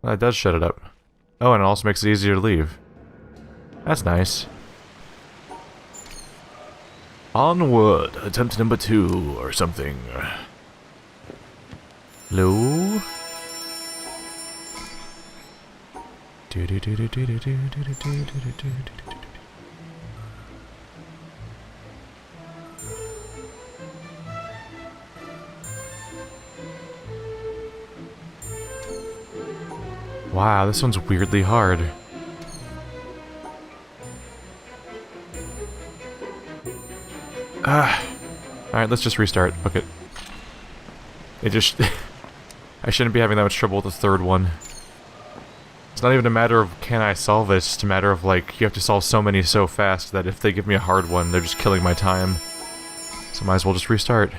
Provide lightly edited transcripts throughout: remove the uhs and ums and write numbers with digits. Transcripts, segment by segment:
Well, that does shut it up. Oh, and it also makes it easier to leave. That's nice. Onward, attempt number 2 or something. Hello? Wow, this one's weirdly hard. Alright, let's just restart. Fuck it. It just... I shouldn't be having that much trouble with the third one. It's not even a matter of can I solve it, it's just a matter of like, you have to solve so many so fast that if they give me a hard one, they're just killing my time. So might as well just restart.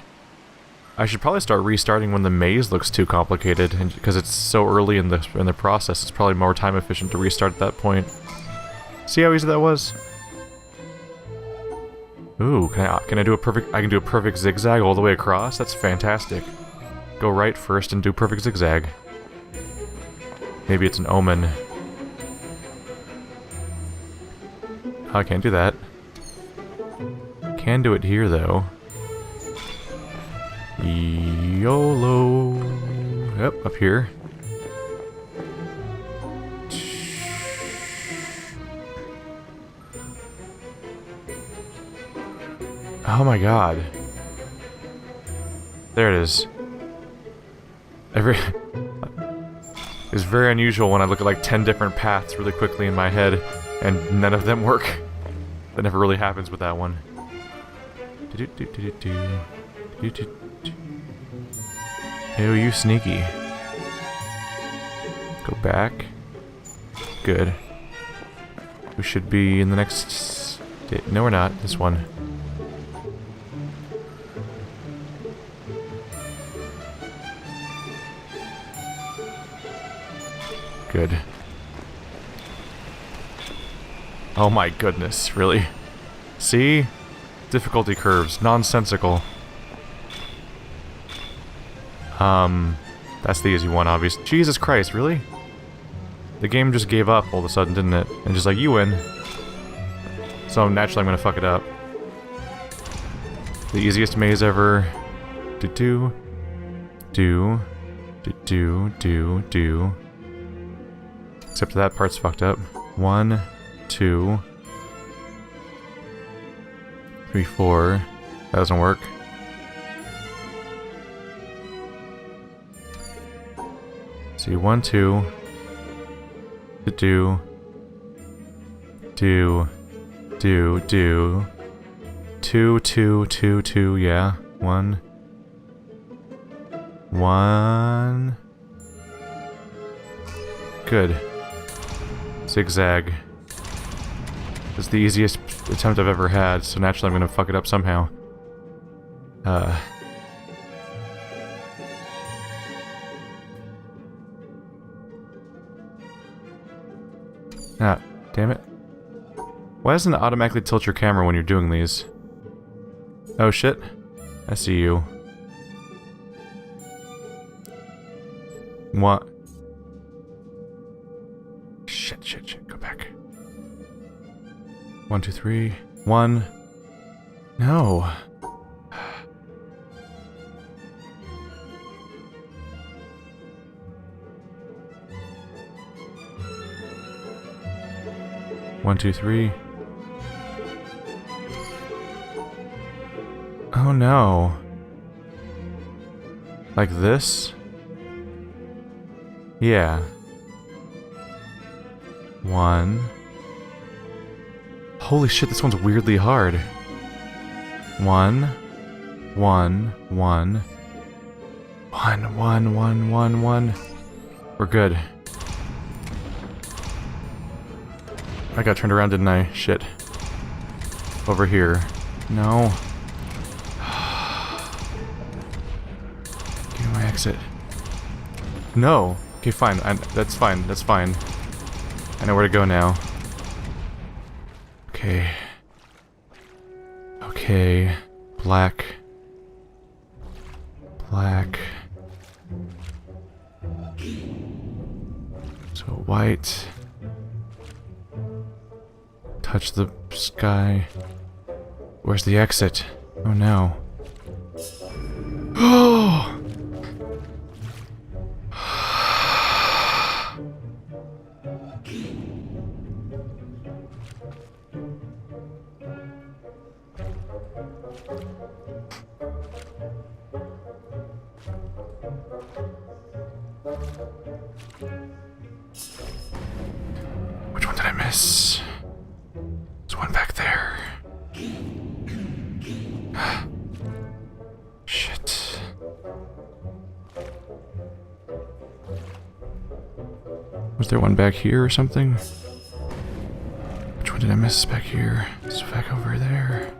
I should probably start restarting when the maze looks too complicated, and because it's so early in the process, it's probably more time efficient to restart at that point. See how easy that was? Ooh, can I do a perfect... I can do a perfect zigzag all the way across? That's fantastic. Go right first and do perfect zigzag. Maybe it's an omen. Oh, I can't do that. Can do it here, though. YOLO. Yep, up here. Oh my god. There it is. It's very unusual when I look at like 10 different paths really quickly in my head, and none of them work. That never really happens with that one. Oh, you sneaky. Go back. Good. We should be in the next... No, we're not. This one. Good. Oh my goodness, really? See? Difficulty curves. Nonsensical. That's the easy one, obviously. Jesus Christ, really? The game just gave up all of a sudden, didn't it? And just like, you win. So naturally I'm gonna fuck it up. The easiest maze ever. Do. Except that part's fucked up. 1, 2, 3, 4. That doesn't work. See, 1, 2. Do. 2, 2, 2, 2, yeah. 1. 1. Good. Zigzag. It's the easiest attempt I've ever had, so naturally I'm gonna fuck it up somehow. Ah, damn it. Why doesn't it automatically tilt your camera when you're doing these? Oh shit. I see you. What? Shit. Go back. 1, 2, 3. 1. No. One, two, three. Oh no. Like this? Yeah. 1. Holy shit, this one's weirdly hard. 1. 1. 1. 1. We're good. I got turned around, didn't I? Shit. Over here. No. Give me my exit. No. Okay, fine. That's fine. That's fine. I know where to go now. Okay. Okay. Black. So white. Touch the sky. Where's the exit? Oh no. Oh! Which one did I miss? There's one back there. Shit. Was there one back here or something? Which one did I miss back here? It's back over there.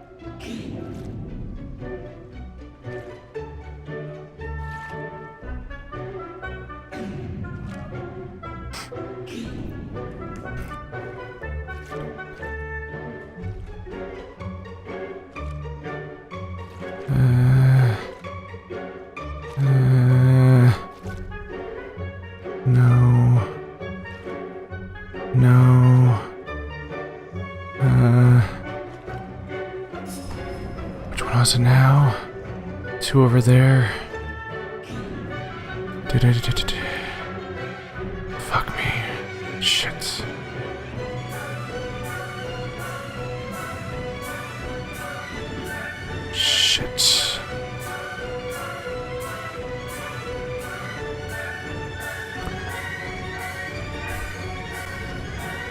No. No. Which one was it now? Two over there. Fuck me. Shit. Shit.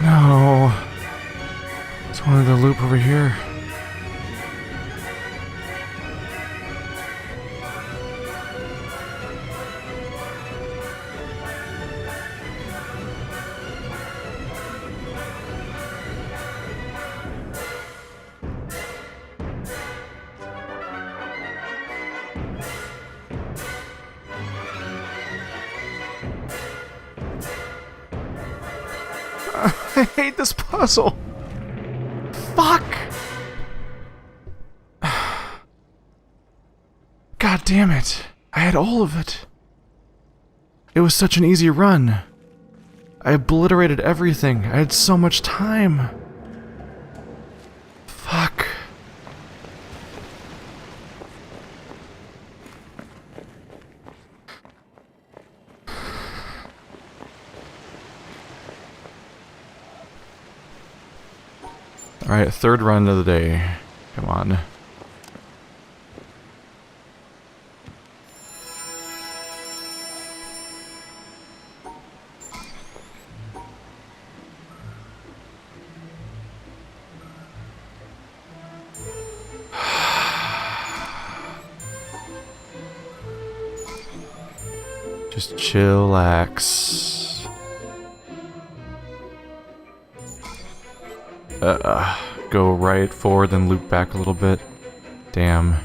No. It's one of the loop over here. I hate this puzzle. Fuck. God damn it. I had all of it. It was such an easy run. I obliterated everything. I had so much time. Fuck. Alright, third run of the day. Come on. Just chillax. Go right forward, then loop back a little bit. Damn.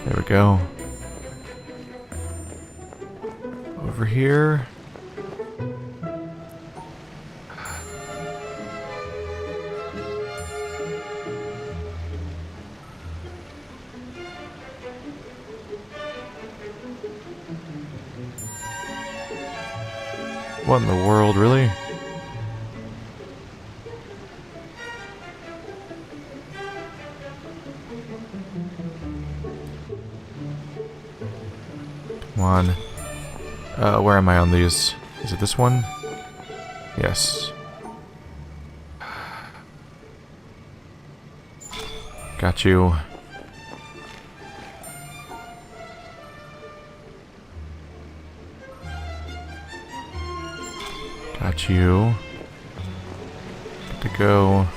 There we go. Over here. What in the world, really? Come on. Where am I on these? Is it this one? Yes. Got you. Got you. Good to go.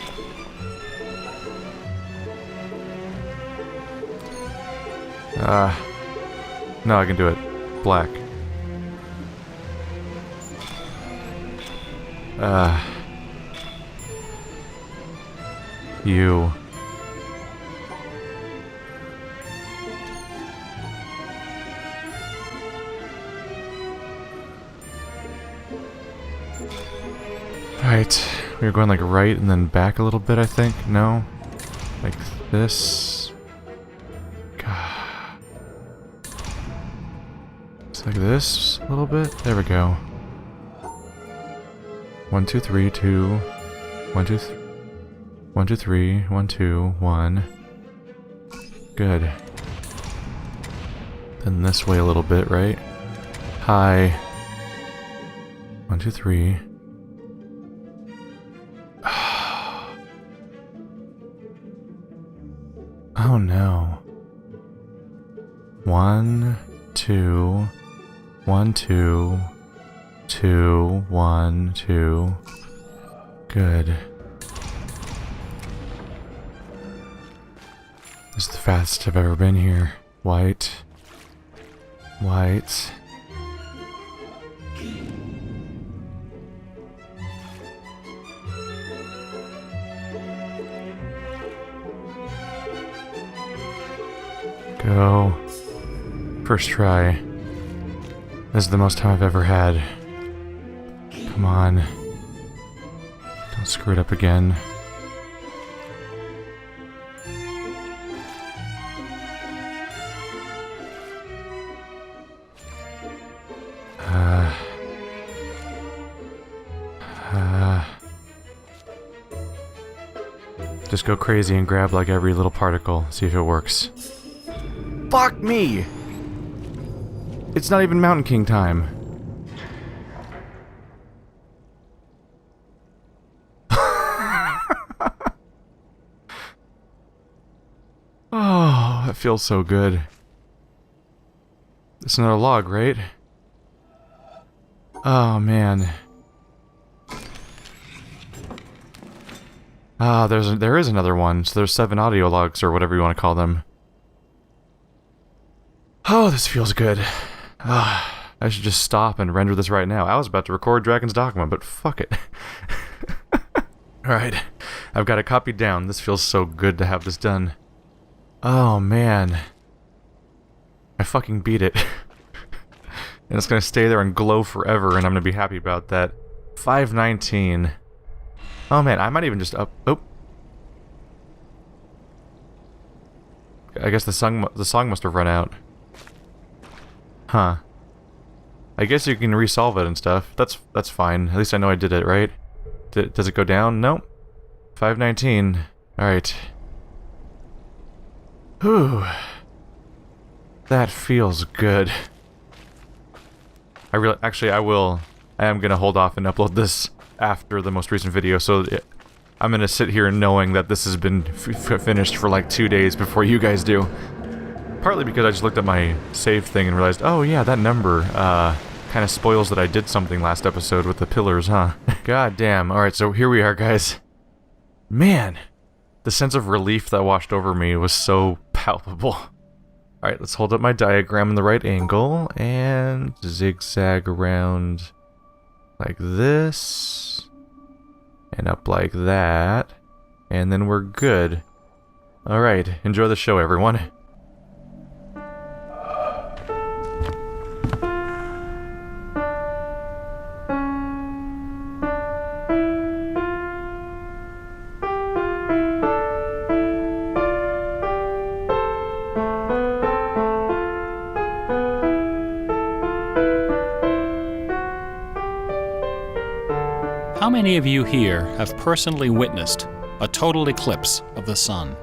No, I can do it. Black. You. Alright, we were going like right and then back a little bit, I think. No? Like this. God. It's like this a little bit. There we go. 1, 2, 3, 2. 1, 2, 1, 2, 3. 1, 2, 1. Good. Then this way a little bit, right? Hi. 1, 2, 3. Oh no. 1, 2, 1, 2, 2, 1, 2. Good. This is the fastest I've ever been here. White. White. Go. First try. This is the most time I've ever had. Come on. Don't screw it up again. Just go crazy and grab like every little particle. See if it works. Fuck me! It's not even Mountain King time. Oh, that feels so good. It's another log, right? Oh, man. Ah, there is another one. So there's 7 audio logs, or whatever you want to call them. Oh, this feels good. Ah, I should just stop and render this right now. I was about to record Dragon's Dogma, but fuck it. Alright, I've got it copied down. This feels so good to have this done. Oh, man. I fucking beat it. And it's gonna stay there and glow forever, and I'm gonna be happy about that. 519. Oh man, I might even just up... Oh. I guess the song must have run out. Huh. I guess you can resolve it and stuff. That's fine. At least I know I did it, right? Does it go down? Nope. 519. Alright. Whew. That feels good. I am gonna hold off and upload this after the most recent video, so I'm gonna sit here knowing that this has been finished for like 2 days before you guys do. Partly because I just looked at my save thing and realized, oh yeah, that number, kind of spoils that I did something last episode with the pillars, huh? God damn. Alright, so here we are, guys. Man, the sense of relief that washed over me was so palpable. Alright, let's hold up my diagram in the right angle, and zigzag around like this, and up like that, and then we're good. Alright, enjoy the show, everyone. How many of you here have personally witnessed a total eclipse of the sun?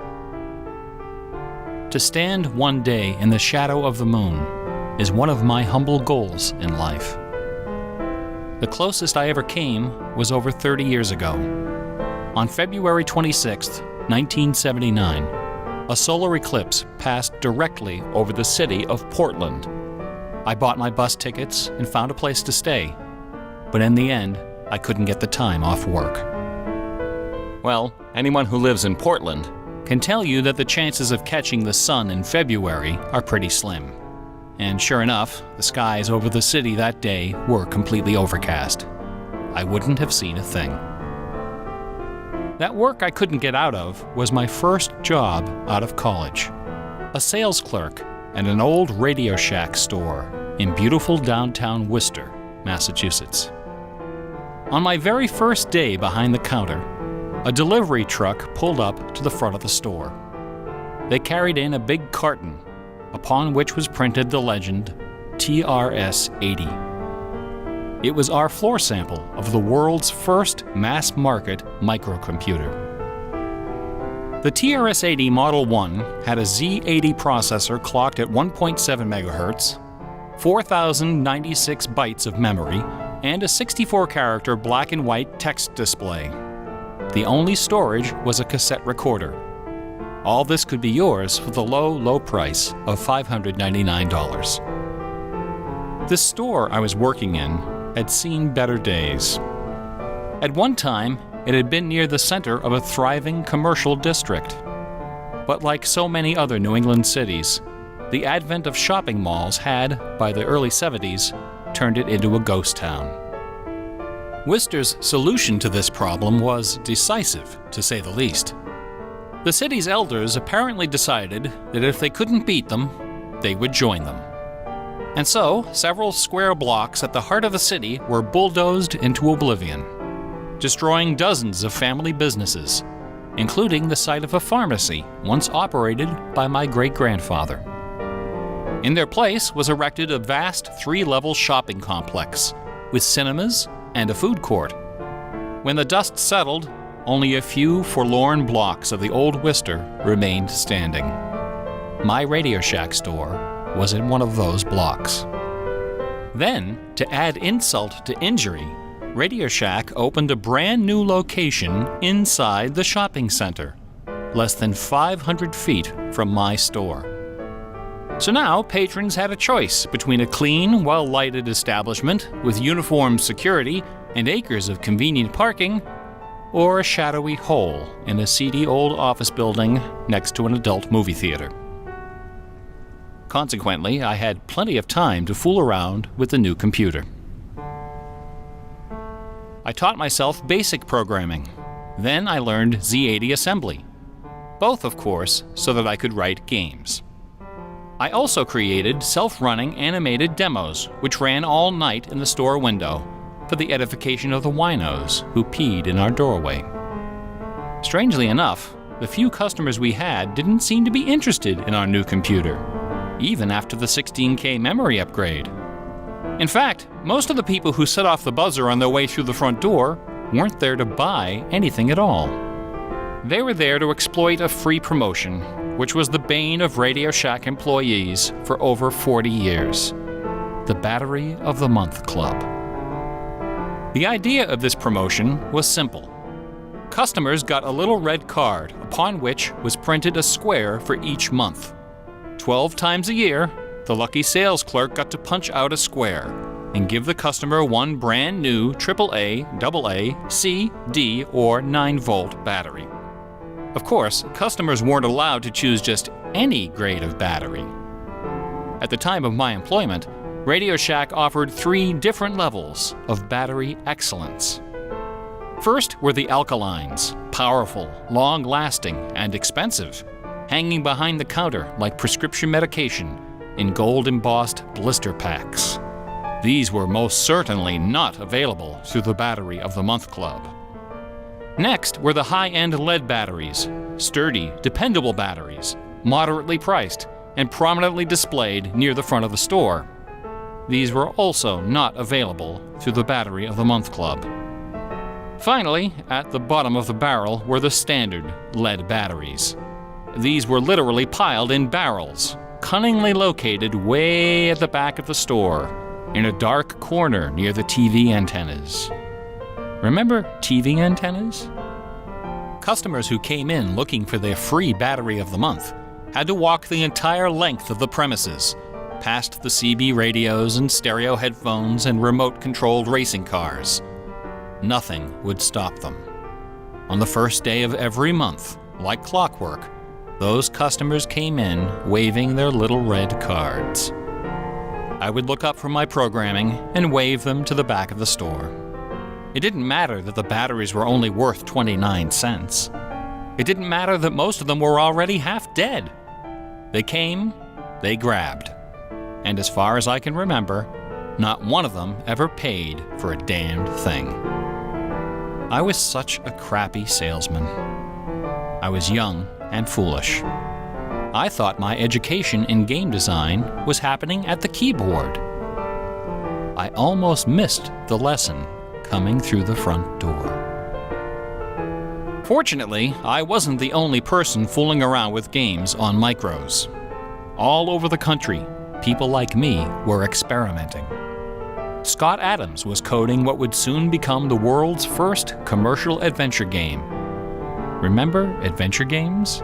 To stand one day in the shadow of the moon is one of my humble goals in life. The closest I ever came was over 30 years ago. On February 26, 1979, a solar eclipse passed directly over the city of Portland. I bought my bus tickets and found a place to stay, but in the end, I couldn't get the time off work. Well, anyone who lives in Portland can tell you that the chances of catching the sun in February are pretty slim. And sure enough, the skies over the city that day were completely overcast. I wouldn't have seen a thing. That work I couldn't get out of was my first job out of college. A sales clerk at an old Radio Shack store in beautiful downtown Worcester, Massachusetts. On my very first day behind the counter, a delivery truck pulled up to the front of the store. They carried in a big carton, upon which was printed the legend TRS-80. It was our floor sample of the world's first mass-market microcomputer. The TRS-80 Model 1 had a Z80 processor clocked at 1.7 MHz, 4,096 bytes of memory, and a 64-character black and white text display. The only storage was a cassette recorder. All this could be yours for the low, low price of $599. The store I was working in had seen better days. At one time, it had been near the center of a thriving commercial district. But like so many other New England cities, the advent of shopping malls had, by the early 70s, turned it into a ghost town. Worcester's solution to this problem was decisive, to say the least. The city's elders apparently decided that if they couldn't beat them, they would join them. And so, several square blocks at the heart of the city were bulldozed into oblivion, destroying dozens of family businesses, including the site of a pharmacy once operated by my great-grandfather. In their place was erected a vast 3-level shopping complex with cinemas and a food court. When the dust settled, only a few forlorn blocks of the old Worcester remained standing. My Radio Shack store was in one of those blocks. Then, to add insult to injury, Radio Shack opened a brand new location inside the shopping center, less than 500 feet from my store. So now patrons had a choice between a clean, well-lighted establishment with uniformed security and acres of convenient parking, or a shadowy hole in a seedy old office building next to an adult movie theater. Consequently, I had plenty of time to fool around with the new computer. I taught myself basic programming. Then I learned Z80 assembly. Both, of course, so that I could write games. I also created self-running animated demos, which ran all night in the store window for the edification of the winos who peed in our doorway. Strangely enough, the few customers we had didn't seem to be interested in our new computer, even after the 16K memory upgrade. In fact, most of the people who set off the buzzer on their way through the front door weren't there to buy anything at all. They were there to exploit a free promotion, which was the bane of Radio Shack employees for over 40 years. The Battery of the Month Club. The idea of this promotion was simple. Customers got a little red card upon which was printed a square for each month. 12 times a year, the lucky sales clerk got to punch out a square and give the customer one brand new AAA, AA, C, D, or 9-volt battery. Of course, customers weren't allowed to choose just any grade of battery. At the time of my employment, Radio Shack offered 3 different levels of battery excellence. First were the alkalines, powerful, long-lasting, and expensive, hanging behind the counter like prescription medication in gold-embossed blister packs. These were most certainly not available through the Battery of the Month Club. Next were the high-end lead batteries, sturdy, dependable batteries, moderately priced, and prominently displayed near the front of the store. These were also not available through the Battery of the Month Club. Finally, at the bottom of the barrel were the standard lead batteries. These were literally piled in barrels, cunningly located way at the back of the store, in a dark corner near the TV antennas. Remember TV antennas? Customers who came in looking for their free Battery of the Month had to walk the entire length of the premises, past the CB radios and stereo headphones and remote-controlled racing cars. Nothing would stop them. On the first day of every month, like clockwork, those customers came in waving their little red cards. I would look up from my programming and wave them to the back of the store. It didn't matter that the batteries were only worth 29 cents. It didn't matter that most of them were already half dead. They came, they grabbed. And as far as I can remember, not one of them ever paid for a damned thing. I was such a crappy salesman. I was young and foolish. I thought my education in game design was happening at the keyboard. I almost missed the lesson coming through the front door. Fortunately, I wasn't the only person fooling around with games on micros. All over the country, people like me were experimenting. Scott Adams was coding what would soon become the world's first commercial adventure game. Remember adventure games?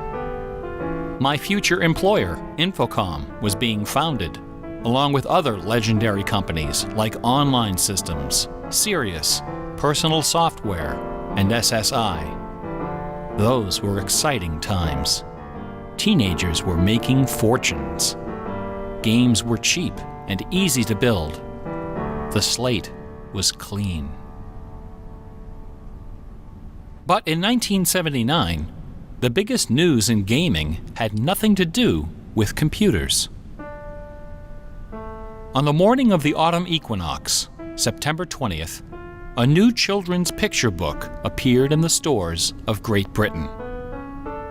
My future employer, Infocom, was being founded, along with other legendary companies like Online Systems, Sirius, Personal Software, and SSI. Those were exciting times. Teenagers were making fortunes. Games were cheap and easy to build. The slate was clean. But in 1979, the biggest news in gaming had nothing to do with computers. On the morning of the autumn equinox, September 20th, a new children's picture book appeared in the stores of Great Britain.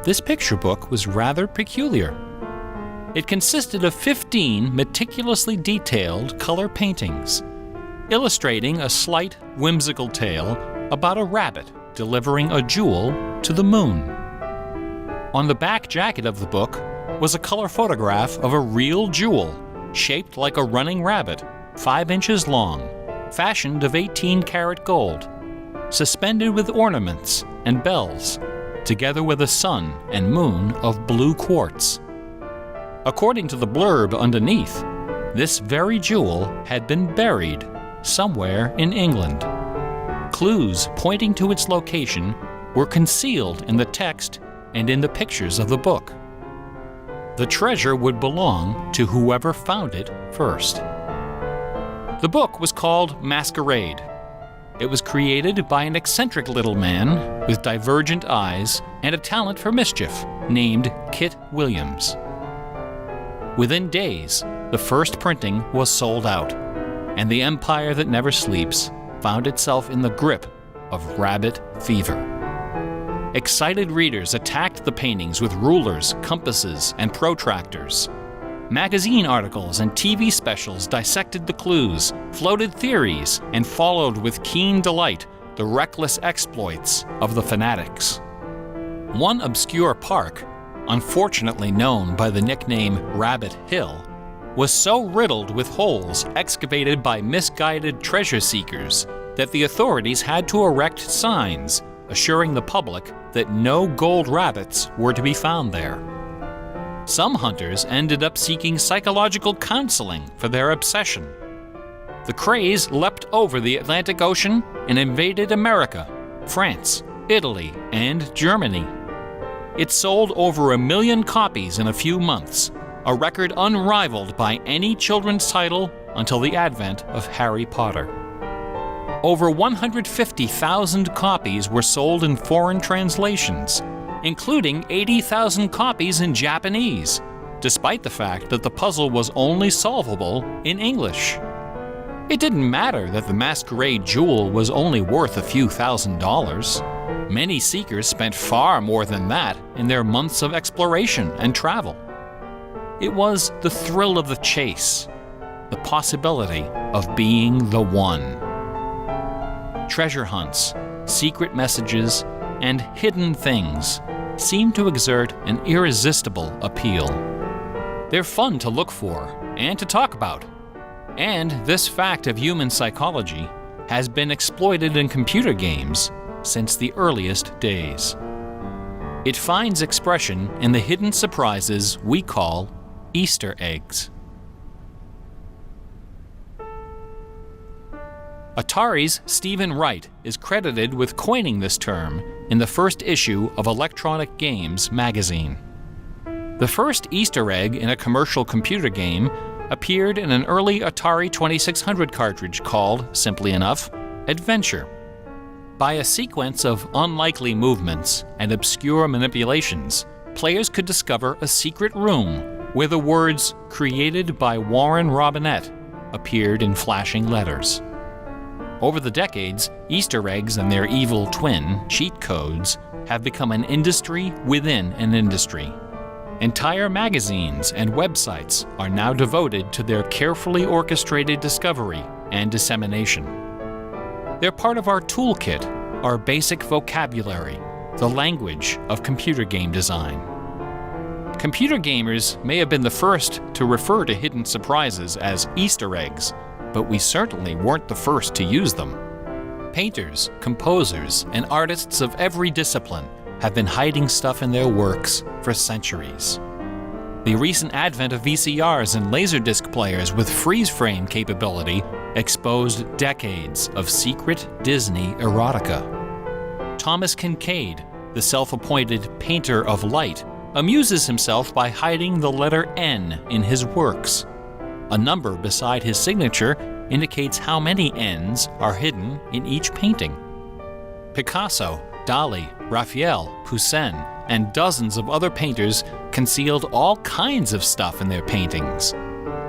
This picture book was rather peculiar. It consisted of 15 meticulously detailed color paintings, illustrating a slight, whimsical tale about a rabbit delivering a jewel to the moon. On the back jacket of the book was a color photograph of a real jewel, shaped like a running rabbit, 5 inches long, fashioned of 18-karat gold, suspended with ornaments and bells, together with a sun and moon of blue quartz. According to the blurb underneath, this very jewel had been buried somewhere in England. Clues pointing to its location were concealed in the text and in the pictures of the book. The treasure would belong to whoever found it first. The book was called Masquerade. It was created by an eccentric little man with divergent eyes and a talent for mischief named Kit Williams. Within days, the first printing was sold out, and the empire that never sleeps found itself in the grip of rabbit fever. Excited readers attacked the paintings with rulers, compasses, and protractors. Magazine articles and TV specials dissected the clues, floated theories, and followed with keen delight the reckless exploits of the fanatics. One obscure park, unfortunately known by the nickname Rabbit Hill, was so riddled with holes excavated by misguided treasure seekers that the authorities had to erect signs assuring the public that no gold rabbits were to be found there. Some hunters ended up seeking psychological counseling for their obsession. The craze leapt over the Atlantic Ocean and invaded America, France, Italy, and Germany. It sold over 1 million copies in a few months, a record unrivaled by any children's title until the advent of Harry Potter. Over 150,000 copies were sold in foreign translations, including 80,000 copies in Japanese, despite the fact that the puzzle was only solvable in English. It didn't matter that the Masquerade jewel was only worth a few $1,000s. Many seekers spent far more than that in their months of exploration and travel. It was the thrill of the chase, the possibility of being the one. Treasure hunts, secret messages, and hidden things seem to exert an irresistible appeal. They're fun to look for and to talk about, and this fact of human psychology has been exploited in computer games since the earliest days. It finds expression in the hidden surprises we call Easter eggs. Atari's Stephen Wright is credited with coining this term in the first issue of Electronic Games magazine. The first Easter egg in a commercial computer game appeared in an early Atari 2600 cartridge called, simply enough, Adventure. By a sequence of unlikely movements and obscure manipulations, players could discover a secret room where the words "Created by Warren Robinette" appeared in flashing letters. Over the decades, Easter eggs and their evil twin, cheat codes, have become an industry within an industry. Entire magazines and websites are now devoted to their carefully orchestrated discovery and dissemination. They're part of our toolkit, our basic vocabulary, the language of computer game design. Computer gamers may have been the first to refer to hidden surprises as Easter eggs, but we certainly weren't the first to use them. Painters, composers, and artists of every discipline have been hiding stuff in their works for centuries. The recent advent of VCRs and Laserdisc players with freeze-frame capability exposed decades of secret Disney erotica. Thomas Kincaid, the self-appointed painter of light, amuses himself by hiding the letter N in his works. A number beside his signature indicates how many N's are hidden in each painting. Picasso, Dali, Raphael, Poussin, and dozens of other painters concealed all kinds of stuff in their paintings.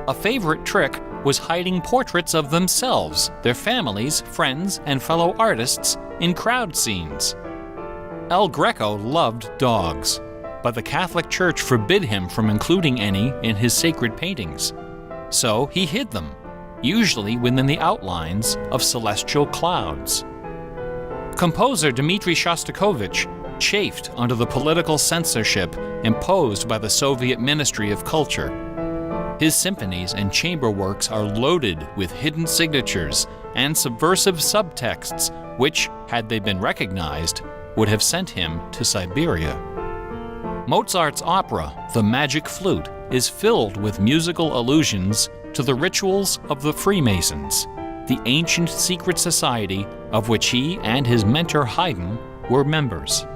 A favorite trick was hiding portraits of themselves, their families, friends, and fellow artists in crowd scenes. El Greco loved dogs, but the Catholic Church forbid him from including any in his sacred paintings. So he hid them, usually within the outlines of celestial clouds. Composer Dmitri Shostakovich chafed under the political censorship imposed by the Soviet Ministry of Culture. His symphonies and chamber works are loaded with hidden signatures and subversive subtexts which, had they been recognized, would have sent him to Siberia. Mozart's opera, The Magic Flute, is filled with musical allusions to the rituals of the Freemasons, the ancient secret society of which he and his mentor Haydn were members.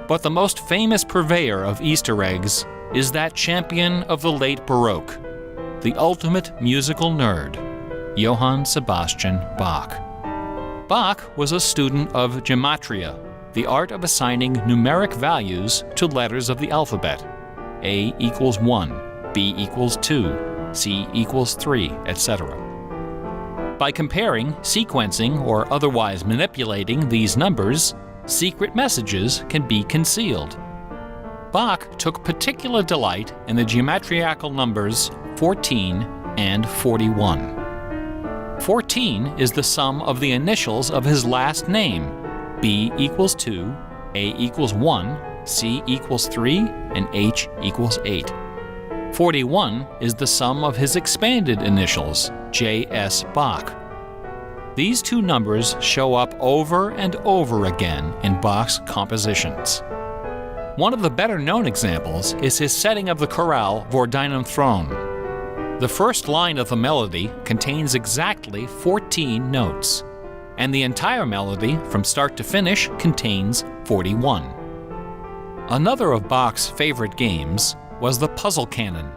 But the most famous purveyor of Easter eggs is that champion of the late Baroque, the ultimate musical nerd, Johann Sebastian Bach. Bach was a student of gematria, the art of assigning numeric values to letters of the alphabet. A equals 1, B equals 2, C equals 3, etc. By comparing, sequencing, or otherwise manipulating these numbers, secret messages can be concealed. Bach took particular delight in the geometrical numbers 14 and 41. 14 is the sum of the initials of his last name. B equals 2, A equals 1, C equals 3, and H equals 8. 41 is the sum of his expanded initials, J.S. Bach. These two numbers show up over and over again in Bach's compositions. One of the better-known examples is his setting of the chorale Vor deinem Thron. The first line of the melody contains exactly 14 notes, and the entire melody, from start to finish, contains 41. Another of Bach's favorite games was the puzzle canon.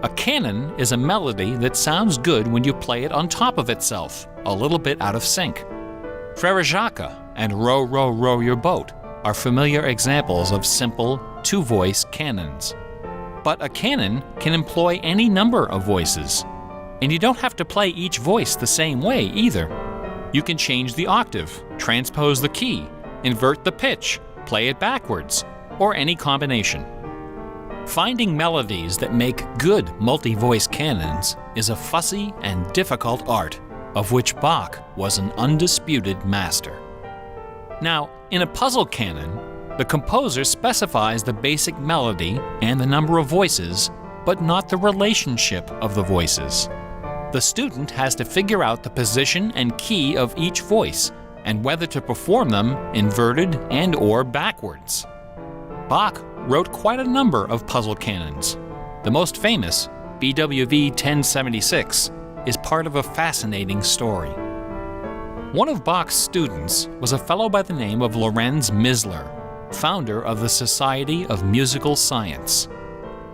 A canon is a melody that sounds good when you play it on top of itself, a little bit out of sync. Frere Jacques and Row, Row, Row Your Boat are familiar examples of simple, two-voice canons. But a canon can employ any number of voices, and you don't have to play each voice the same way either. You can change the octave, transpose the key, invert the pitch, play it backwards, or any combination. Finding melodies that make good multi-voice canons is a fussy and difficult art, of which Bach was an undisputed master. Now, in a puzzle canon, the composer specifies the basic melody and the number of voices, but not the relationship of the voices. The student has to figure out the position and key of each voice, and whether to perform them inverted and/or backwards. Bach wrote quite a number of puzzle canons. The most famous, BWV 1076, is part of a fascinating story. One of Bach's students was a fellow by the name of Lorenz Misler, founder of the Society of Musical Science.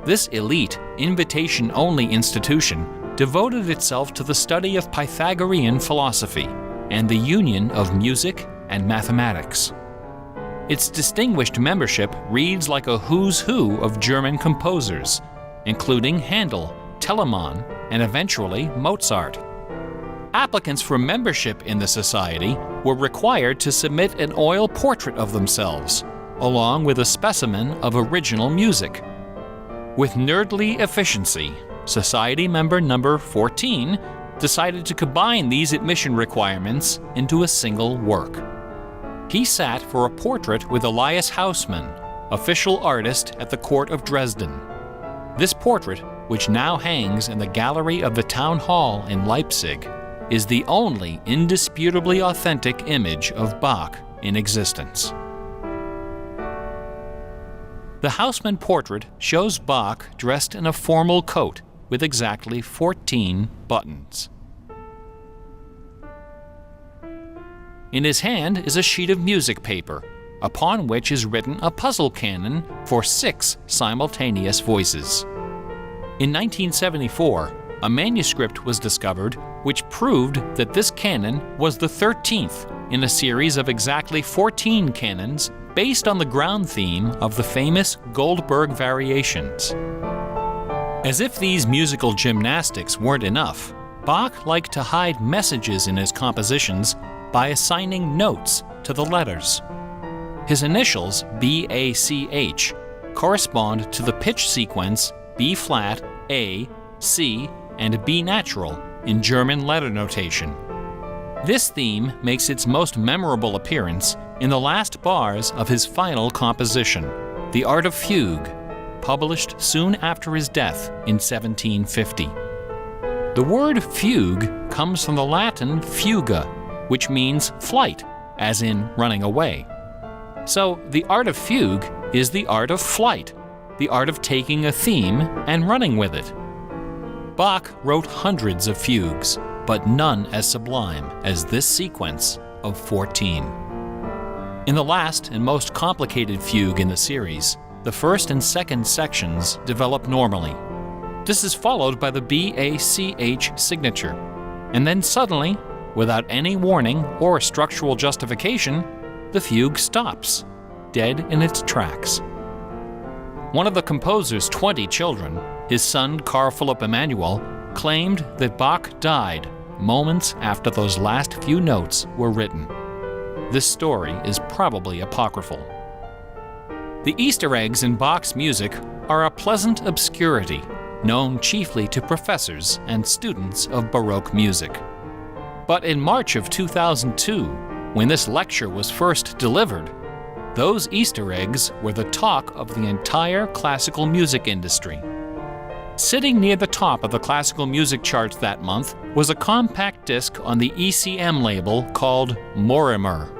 This elite, invitation-only institution devoted itself to the study of Pythagorean philosophy and the union of music and mathematics. Its distinguished membership reads like a who's who of German composers, including Handel, Telemann, and eventually Mozart. Applicants for membership in the society were required to submit an oil portrait of themselves, along with a specimen of original music. With nerdly efficiency, Society member number 14 decided to combine these admission requirements into a single work. He sat for a portrait with Elias Houseman, official artist at the court of Dresden. This portrait, which now hangs in the gallery of the town hall in Leipzig, is the only indisputably authentic image of Bach in existence. The Houseman portrait shows Bach dressed in a formal coat with exactly 14 buttons. In his hand is a sheet of music paper, upon which is written a puzzle canon for 6 simultaneous voices. In 1974, a manuscript was discovered which proved that this canon was the 13th in a series of exactly 14 canons based on the ground theme of the famous Goldberg variations. As if these musical gymnastics weren't enough, Bach liked to hide messages in his compositions by assigning notes to the letters. His initials, B-A-C-H, correspond to the pitch sequence B-flat, A, C, and B natural in German letter notation. This theme makes its most memorable appearance in the last bars of his final composition, The Art of Fugue, published soon after his death in 1750. The word fugue comes from the Latin fuga, which means flight, as in running away. So the art of fugue is the art of flight, the art of taking a theme and running with it. Bach wrote hundreds of fugues, but none as sublime as this sequence of 14. In the last and most complicated fugue in the series, the first and second sections develop normally. This is followed by the B-A-C-H signature, and then suddenly, without any warning or structural justification, the fugue stops, dead in its tracks. One of the composer's 20 children, his son Carl Philipp Emanuel, claimed that Bach died moments after those last few notes were written. This story is probably apocryphal. The Easter eggs in Bach's music are a pleasant obscurity, known chiefly to professors and students of Baroque music. But in March of 2002, when this lecture was first delivered, those Easter eggs were the talk of the entire classical music industry. Sitting near the top of the classical music charts that month was a compact disc on the ECM label called Mortimer.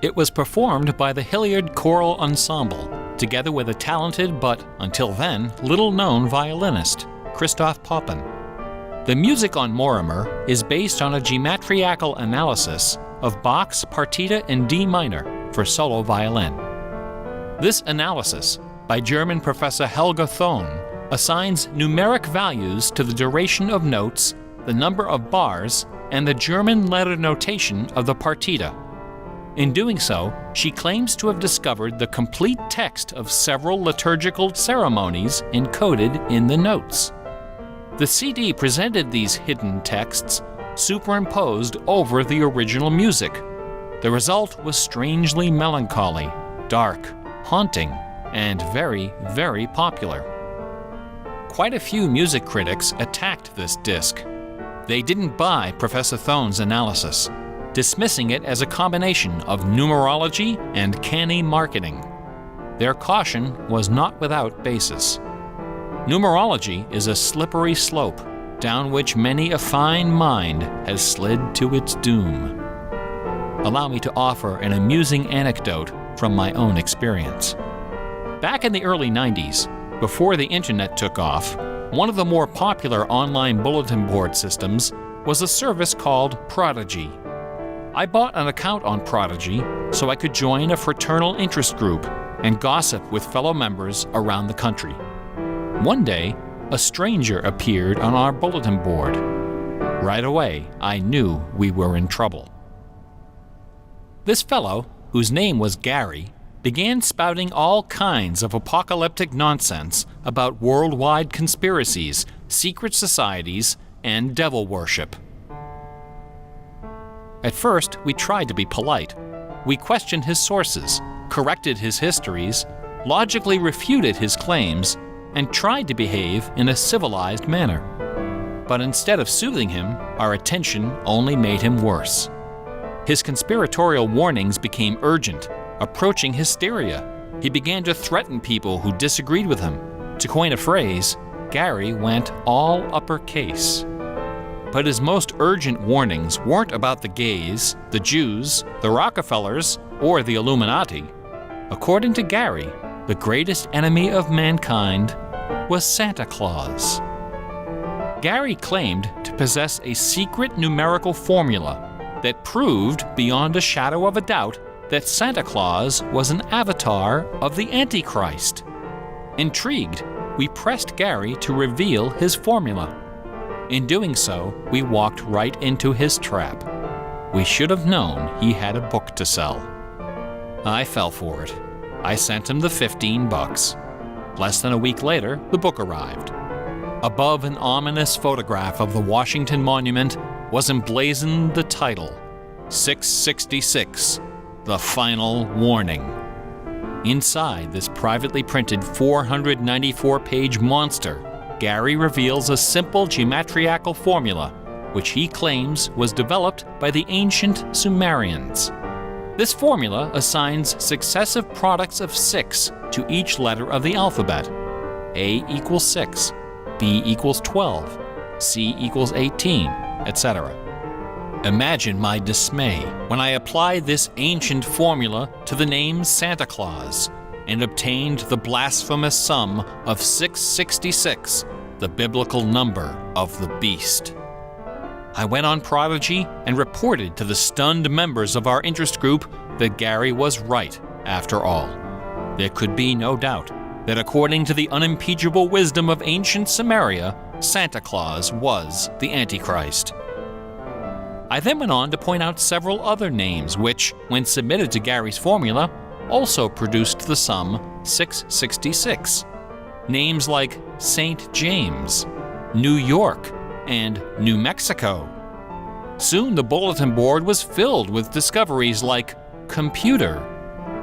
It was performed by the Hilliard Choral Ensemble, together with a talented but, until then, little-known violinist, Christoph Poppen. The music on Mortimer is based on a geometrical analysis of Bach's Partita in D minor for solo violin. This analysis, by German professor Helga Thon, assigns numeric values to the duration of notes, the number of bars, and the German letter notation of the partita. In doing so, she claims to have discovered the complete text of several liturgical ceremonies encoded in the notes. The CD presented these hidden texts superimposed over the original music. The result was strangely melancholy, dark, haunting, and very, very popular. Quite a few music critics attacked this disc. They didn't buy Professor Thon's analysis, dismissing it as a combination of numerology and canny marketing. Their caution was not without basis. Numerology is a slippery slope down which many a fine mind has slid to its doom. Allow me to offer an amusing anecdote from my own experience. Back in the early 90s, before the internet took off, one of the more popular online bulletin board systems was a service called Prodigy. I bought an account on Prodigy so I could join a fraternal interest group and gossip with fellow members around the country. One day, a stranger appeared on our bulletin board. Right away, I knew we were in trouble. This fellow, whose name was Gary, began spouting all kinds of apocalyptic nonsense about worldwide conspiracies, secret societies, and devil worship. At first, we tried to be polite. We questioned his sources, corrected his histories, logically refuted his claims, and tried to behave in a civilized manner. But instead of soothing him, our attention only made him worse. His conspiratorial warnings became urgent, approaching hysteria. He began to threaten people who disagreed with him. To coin a phrase, Gary went all uppercase. But his most urgent warnings weren't about the gays, the Jews, the Rockefellers, or the Illuminati. According to Gary, the greatest enemy of mankind was Santa Claus. Gary claimed to possess a secret numerical formula that proved beyond a shadow of a doubt that Santa Claus was an avatar of the Antichrist. Intrigued, we pressed Gary to reveal his formula. In doing so, we walked right into his trap. We should have known he had a book to sell. I fell for it. I sent him the $15. Less than a week later, the book arrived. Above an ominous photograph of the Washington Monument was emblazoned the title, 666, The Final Warning. Inside this privately printed 494-page monster, Gary reveals a simple geometrical formula, which he claims was developed by the ancient Sumerians. This formula assigns successive products of 6 to each letter of the alphabet. A equals 6, B equals 12, C equals 18, etc. Imagine my dismay when I applied this ancient formula to the name Santa Claus and obtained the blasphemous sum of 666, the biblical number of the beast. I went on Prodigy and reported to the stunned members of our interest group that Gary was right after all. There could be no doubt that according to the unimpeachable wisdom of ancient Samaria, Santa Claus was the Antichrist. I then went on to point out several other names which, when submitted to Gary's formula, also produced the sum 666. Names like St. James, New York, and New Mexico. Soon the bulletin board was filled with discoveries like computer,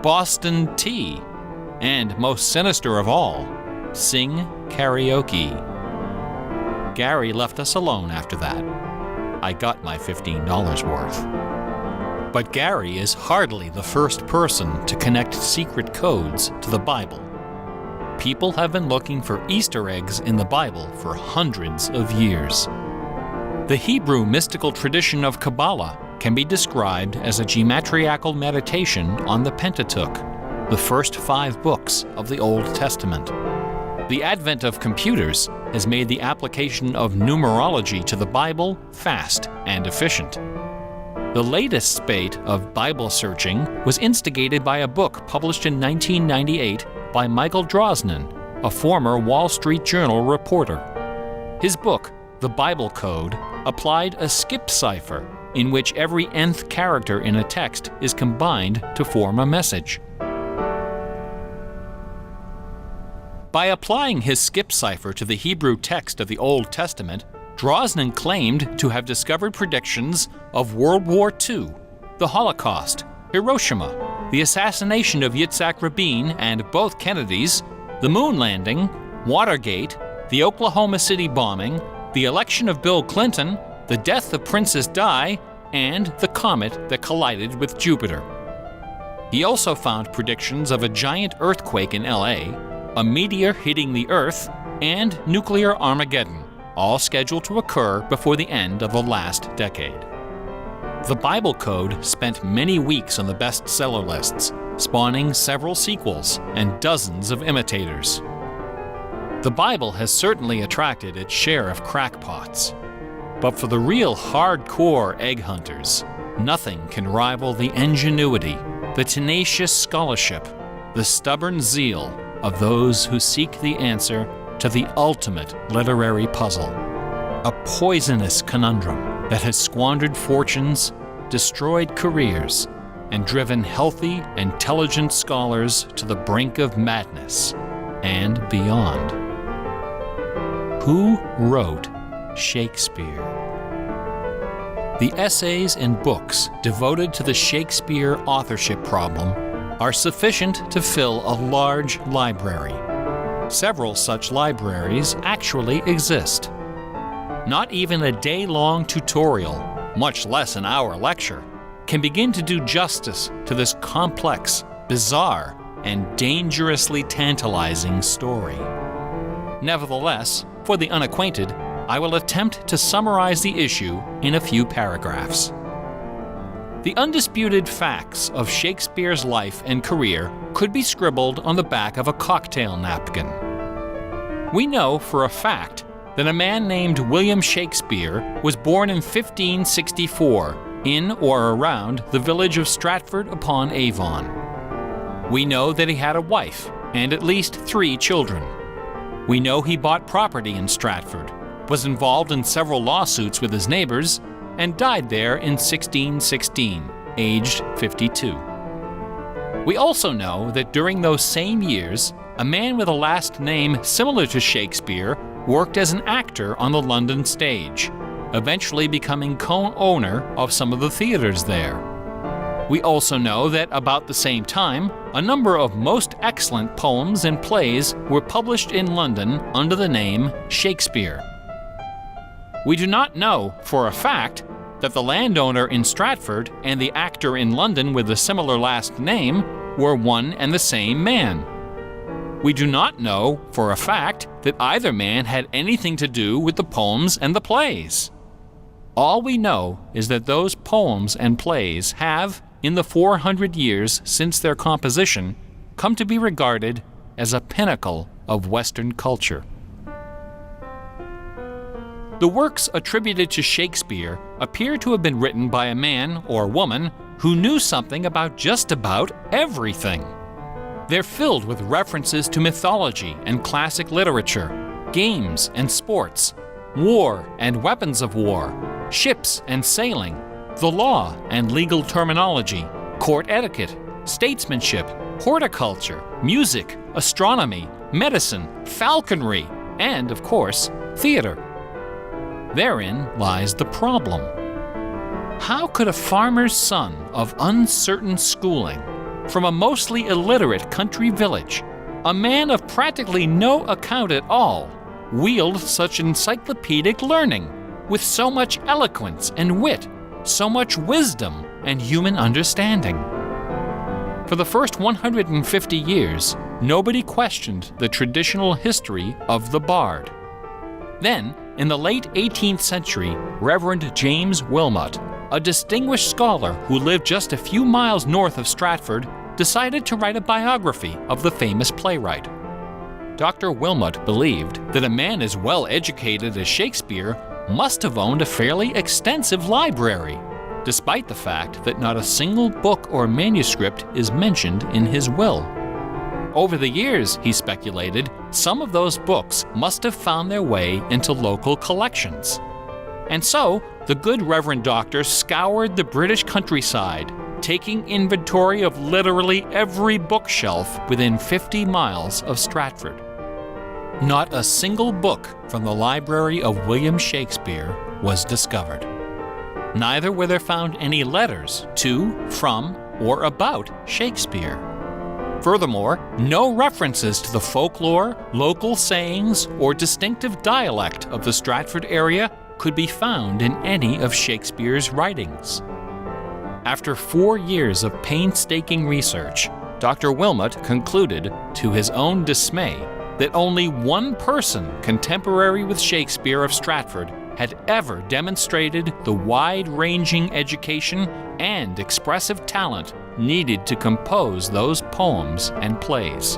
Boston tea, and most sinister of all, sing karaoke. Gary left us alone after that. I got my $15 worth. But Gary is hardly the first person to connect secret codes to the Bible. People have been looking for Easter eggs in the Bible for hundreds of years. The Hebrew mystical tradition of Kabbalah can be described as a geometrical meditation on the Pentateuch, the first 5 books of the Old Testament. The advent of computers has made the application of numerology to the Bible fast and efficient. The latest spate of Bible searching was instigated by a book published in 1998 by Michael Drosnin, a former Wall Street Journal reporter. His book, The Bible Code, applied a skip cipher in which every nth character in a text is combined to form a message. By applying his skip cipher to the Hebrew text of the Old Testament, Drosnin claimed to have discovered predictions of World War II, the Holocaust, Hiroshima, the assassination of Yitzhak Rabin and both Kennedys, the moon landing, Watergate, the Oklahoma City bombing, the election of Bill Clinton, the death of Princess Di, and the comet that collided with Jupiter. He also found predictions of a giant earthquake in LA, a meteor hitting the Earth, and nuclear Armageddon, all scheduled to occur before the end of the last decade. The Bible Code spent many weeks on the bestseller lists, spawning several sequels and dozens of imitators. The Bible has certainly attracted its share of crackpots. But for the real hardcore egg hunters, nothing can rival the ingenuity, the tenacious scholarship, the stubborn zeal of those who seek the answer to the ultimate literary puzzle. A poisonous conundrum that has squandered fortunes, destroyed careers, and driven healthy, intelligent scholars to the brink of madness and beyond. Who wrote Shakespeare? The essays and books devoted to the Shakespeare authorship problem are sufficient to fill a large library. Several such libraries actually exist. Not even a day-long tutorial, much less an hour lecture, can begin to do justice to this complex, bizarre, and dangerously tantalizing story. Nevertheless, for the unacquainted, I will attempt to summarize the issue in a few paragraphs. The undisputed facts of Shakespeare's life and career could be scribbled on the back of a cocktail napkin. We know for a fact that a man named William Shakespeare was born in 1564 in or around the village of Stratford-upon-Avon. We know that he had a wife and at least 3 children. We know he bought property in Stratford, was involved in several lawsuits with his neighbors, and died there in 1616, aged 52. We also know that during those same years, a man with a last name similar to Shakespeare worked as an actor on the London stage, eventually becoming co-owner of some of the theaters there. We also know that about the same time, a number of most excellent poems and plays were published in London under the name Shakespeare. We do not know for a fact that the landowner in Stratford and the actor in London with a similar last name were one and the same man. We do not know for a fact that either man had anything to do with the poems and the plays. All we know is that those poems and plays have, in the 400 years since their composition, come to be regarded as a pinnacle of Western culture. The works attributed to Shakespeare appear to have been written by a man or woman who knew something about just about everything. They're filled with references to mythology and classic literature, games and sports, war and weapons of war, ships and sailing, the law and legal terminology, court etiquette, statesmanship, horticulture, music, astronomy, medicine, falconry, and, of course, theater. Therein lies the problem. How could a farmer's son of uncertain schooling, from a mostly illiterate country village, a man of practically no account at all, wield such encyclopedic learning, with so much eloquence and wit, so much wisdom and human understanding? For the first 150 years, nobody questioned the traditional history of the bard. Then, in the late 18th century, Reverend James Wilmot, a distinguished scholar who lived just a few miles north of Stratford, decided to write a biography of the famous playwright. Dr. Wilmot believed that a man as well educated as Shakespeare must have owned a fairly extensive library, despite the fact that not a single book or manuscript is mentioned in his will. Over the years, he speculated, some of those books must have found their way into local collections. And so, the good Reverend Doctor scoured the British countryside, taking inventory of literally every bookshelf within 50 miles of Stratford. Not a single book from the library of William Shakespeare was discovered. Neither were there found any letters to, from, or about Shakespeare. Furthermore, no references to the folklore, local sayings, or distinctive dialect of the Stratford area could be found in any of Shakespeare's writings. After 4 years of painstaking research, Dr. Wilmot concluded, to his own dismay, that only one person contemporary with Shakespeare of Stratford had ever demonstrated the wide-ranging education and expressive talent needed to compose those poems and plays.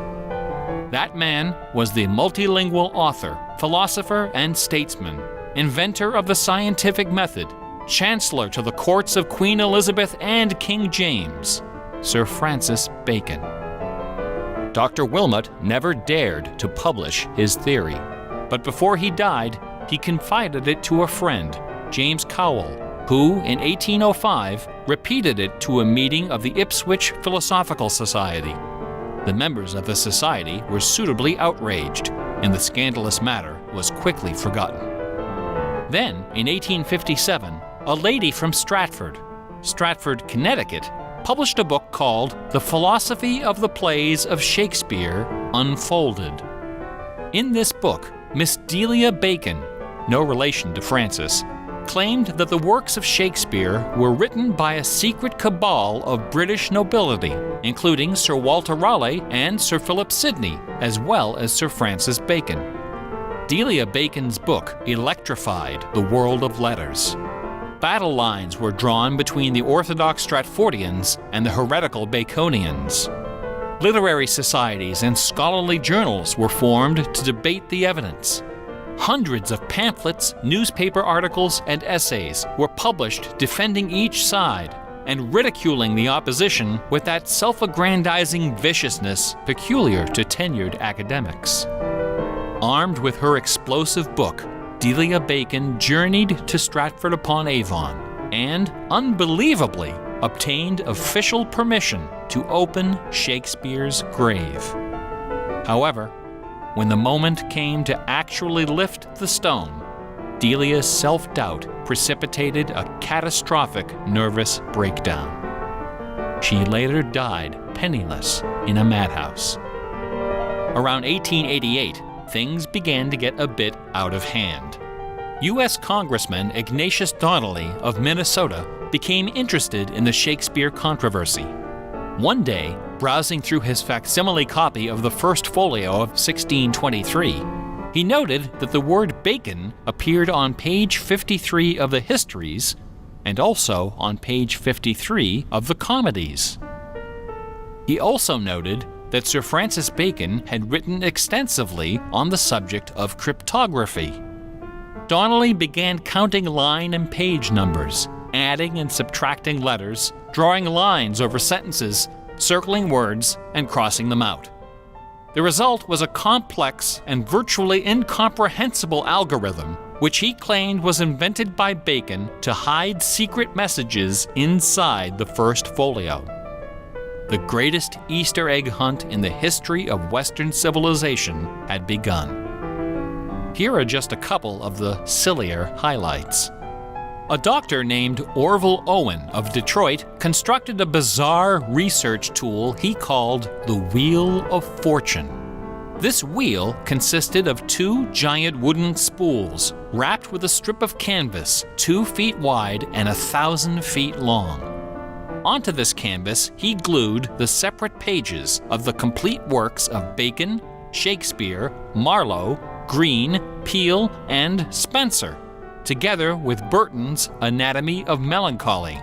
That man was the multilingual author, philosopher, and statesman, inventor of the scientific method, chancellor to the courts of Queen Elizabeth and King James, Sir Francis Bacon. Dr. Wilmot never dared to publish his theory, but before he died, he confided it to a friend, James Cowell, who, in 1805, repeated it to a meeting of the Ipswich Philosophical Society. The members of the society were suitably outraged, and the scandalous matter was quickly forgotten. Then, in 1857, a lady from Stratford, Connecticut, published a book called The Philosophy of the Plays of Shakespeare Unfolded. In this book, Miss Delia Bacon, no relation to Francis, claimed that the works of Shakespeare were written by a secret cabal of British nobility, including Sir Walter Raleigh and Sir Philip Sidney, as well as Sir Francis Bacon. Delia Bacon's book electrified the world of letters. Battle lines were drawn between the orthodox Stratfordians and the heretical Baconians. Literary societies and scholarly journals were formed to debate the evidence. Hundreds of pamphlets, newspaper articles, and essays were published defending each side and ridiculing the opposition with that self-aggrandizing viciousness peculiar to tenured academics. Armed with her explosive book, Delia Bacon journeyed to Stratford-upon-Avon and, unbelievably, obtained official permission to open Shakespeare's grave. However, when the moment came to actually lift the stone, Delia's self-doubt precipitated a catastrophic nervous breakdown. She later died penniless in a madhouse. Around 1888, things began to get a bit out of hand. U.S. Congressman Ignatius Donnelly of Minnesota became interested in the Shakespeare controversy. One day, browsing through his facsimile copy of the First Folio of 1623, he noted that the word bacon appeared on page 53 of the Histories and also on page 53 of the Comedies. He also noted that Sir Francis Bacon had written extensively on the subject of cryptography. Donnelly began counting line and page numbers, adding and subtracting letters, drawing lines over sentences, circling words, and crossing them out. The result was a complex and virtually incomprehensible algorithm, which he claimed was invented by Bacon to hide secret messages inside the First Folio. The greatest Easter egg hunt in the history of Western civilization had begun. Here are just a couple of the sillier highlights. A doctor named Orville Owen of Detroit constructed a bizarre research tool he called the Wheel of Fortune. This wheel consisted of two giant wooden spools wrapped with a strip of canvas 2 feet wide and 1,000 feet long. Onto this canvas, he glued the separate pages of the complete works of Bacon, Shakespeare, Marlowe, Greene, Peele, and Spenser, together with Burton's Anatomy of Melancholy.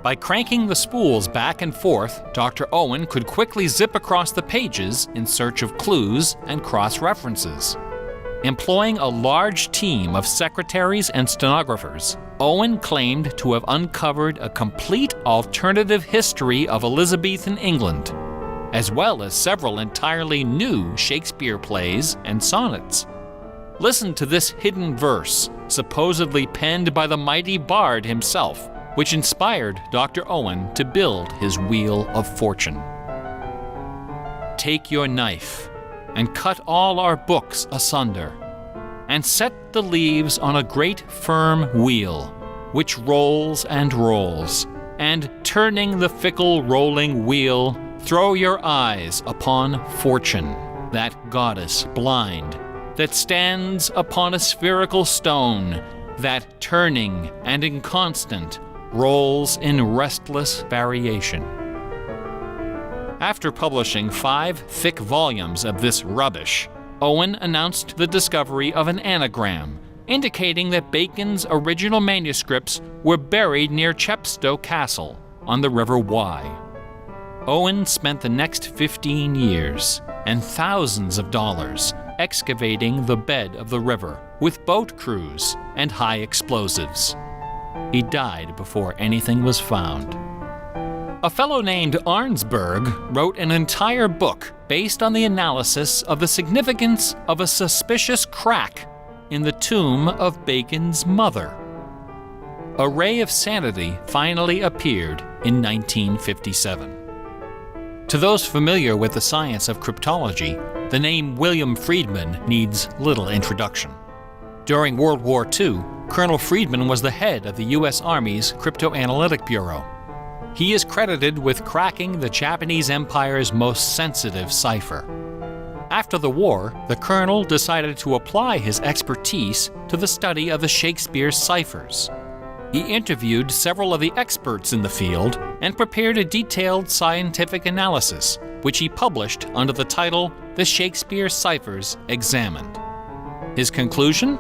By cranking the spools back and forth, Dr. Owen could quickly zip across the pages in search of clues and cross-references. Employing a large team of secretaries and stenographers, Owen claimed to have uncovered a complete alternative history of Elizabethan England, as well as several entirely new Shakespeare plays and sonnets. Listen to this hidden verse, supposedly penned by the mighty Bard himself, which inspired Dr. Owen to build his Wheel of Fortune. Take your knife and cut all our books asunder, and set the leaves on a great firm wheel, which rolls and rolls, and turning the fickle rolling wheel, throw your eyes upon Fortune, that goddess blind, that stands upon a spherical stone, that turning and inconstant rolls in restless variation. After publishing 5 thick volumes of this rubbish, Owen announced the discovery of an anagram, indicating that Bacon's original manuscripts were buried near Chepstow Castle on the River Wye. Owen spent the next 15 years and thousands of dollars excavating the bed of the river with boat crews and high explosives. He died before anything was found. A fellow named Arnsberg wrote an entire book based on the analysis of the significance of a suspicious crack in the tomb of Bacon's mother. A Ray of Sanity finally appeared in 1957. To those familiar with the science of cryptology, the name William Friedman needs little introduction. During World War II, Colonel Friedman was the head of the U.S. Army's Cryptoanalytic Bureau. He is credited with cracking the Japanese Empire's most sensitive cipher. After the war, the colonel decided to apply his expertise to the study of the Shakespeare ciphers. He interviewed several of the experts in the field and prepared a detailed scientific analysis, which he published under the title The Shakespeare Ciphers Examined. His conclusion?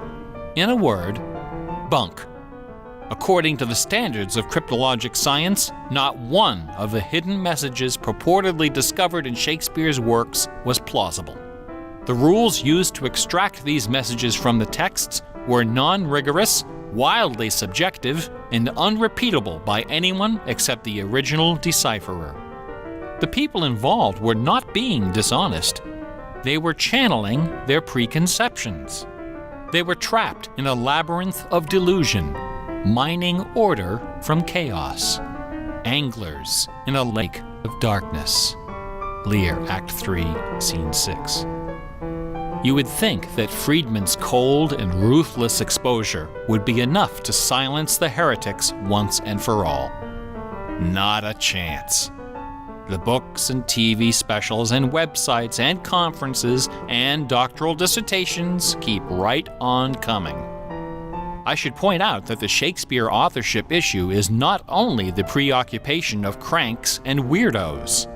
In a word, bunk. According to the standards of cryptologic science, not one of the hidden messages purportedly discovered in Shakespeare's works was plausible. The rules used to extract these messages from the texts were non-rigorous, wildly subjective, and unrepeatable by anyone except the original decipherer. The people involved were not being dishonest. They were channeling their preconceptions. They were trapped in a labyrinth of delusion, mining order from chaos. Anglers in a lake of darkness. Lear, Act 3, Scene 6. You would think that Friedman's cold and ruthless exposure would be enough to silence the heretics once and for all. Not a chance. The books and TV specials and websites and conferences and doctoral dissertations keep right on coming. I should point out that the Shakespeare authorship issue is not only the preoccupation of cranks and weirdos.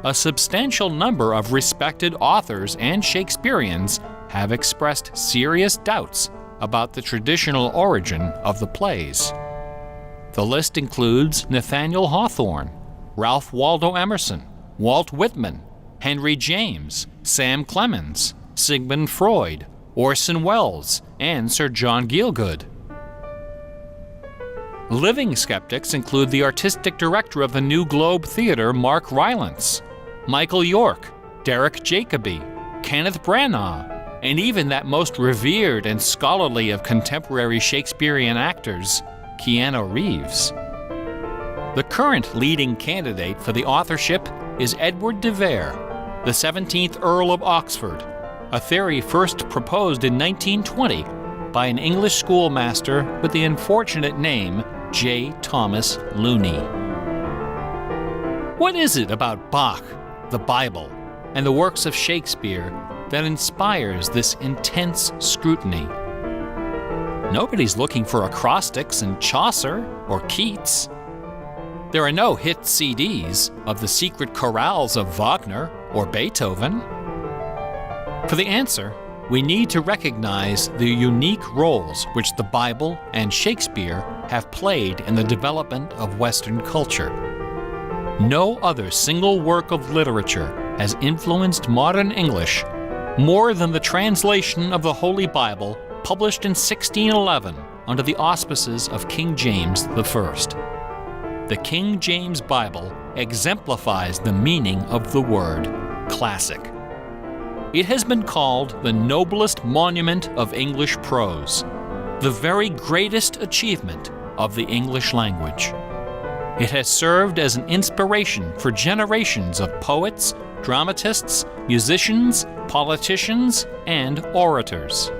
A substantial number of respected authors and Shakespeareans have expressed serious doubts about the traditional origin of the plays. The list includes Nathaniel Hawthorne, Ralph Waldo Emerson, Walt Whitman, Henry James, Sam Clemens, Sigmund Freud, Orson Welles, and Sir John Gielgud. Living skeptics include the artistic director of the New Globe Theatre, Mark Rylance, Michael York, Derek Jacobi, Kenneth Branagh, and even that most revered and scholarly of contemporary Shakespearean actors, Keanu Reeves. The current leading candidate for the authorship is Edward de Vere, the 17th Earl of Oxford, a theory first proposed in 1920 by an English schoolmaster with the unfortunate name J. Thomas Looney. What is it about Bach, the Bible, and the works of Shakespeare that inspires this intense scrutiny? Nobody's looking for acrostics in Chaucer or Keats. There are no hit CDs of the secret chorales of Wagner or Beethoven. For the answer, we need to recognize the unique roles which the Bible and Shakespeare have played in the development of Western culture. No other single work of literature has influenced modern English more than the translation of the Holy Bible published in 1611 under the auspices of King James I. The King James Bible exemplifies the meaning of the word classic. It has been called the noblest monument of English prose, the very greatest achievement of the English language. It has served as an inspiration for generations of poets, dramatists, musicians, politicians, and orators.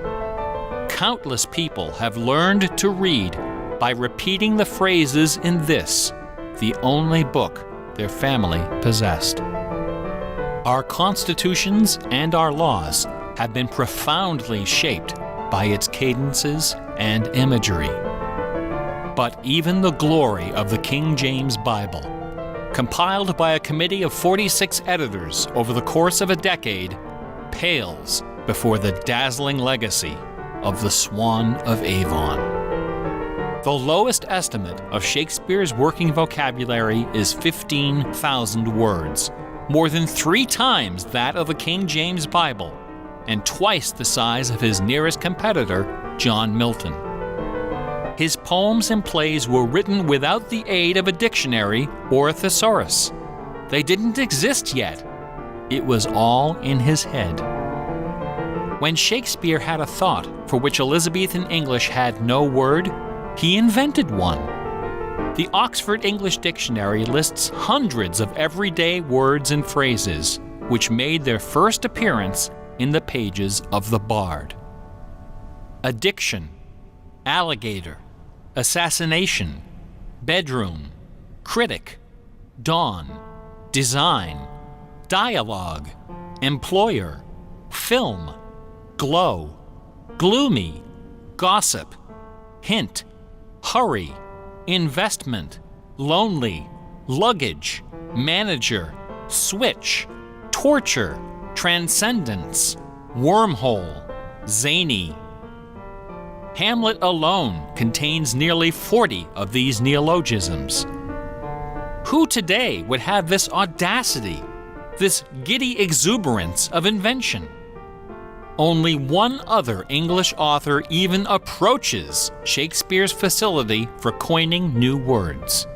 Countless people have learned to read by repeating the phrases in this, the only book their family possessed. Our constitutions and our laws have been profoundly shaped by its cadences and imagery. But even the glory of the King James Bible, compiled by a committee of 46 editors over the course of a decade, pales before the dazzling legacy of the Swan of Avon. The lowest estimate of Shakespeare's working vocabulary is 15,000 words, more than 3 times that of the King James Bible, and twice the size of his nearest competitor, John Milton. His poems and plays were written without the aid of a dictionary or a thesaurus. They didn't exist yet. It was all in his head. When Shakespeare had a thought for which Elizabethan English had no word, he invented one. The Oxford English Dictionary lists hundreds of everyday words and phrases which made their first appearance in the pages of the Bard. Addiction, alligator, assassination, bedroom, critic, dawn, design, dialogue, employer, film, glow, gloomy, gossip, hint, hurry, investment, lonely, luggage, manager, switch, torture, transcendence, wormhole, zany. Hamlet alone contains nearly 40 of these neologisms. Who today would have this audacity, this giddy exuberance of invention? Only one other English author even approaches Shakespeare's facility for coining new words: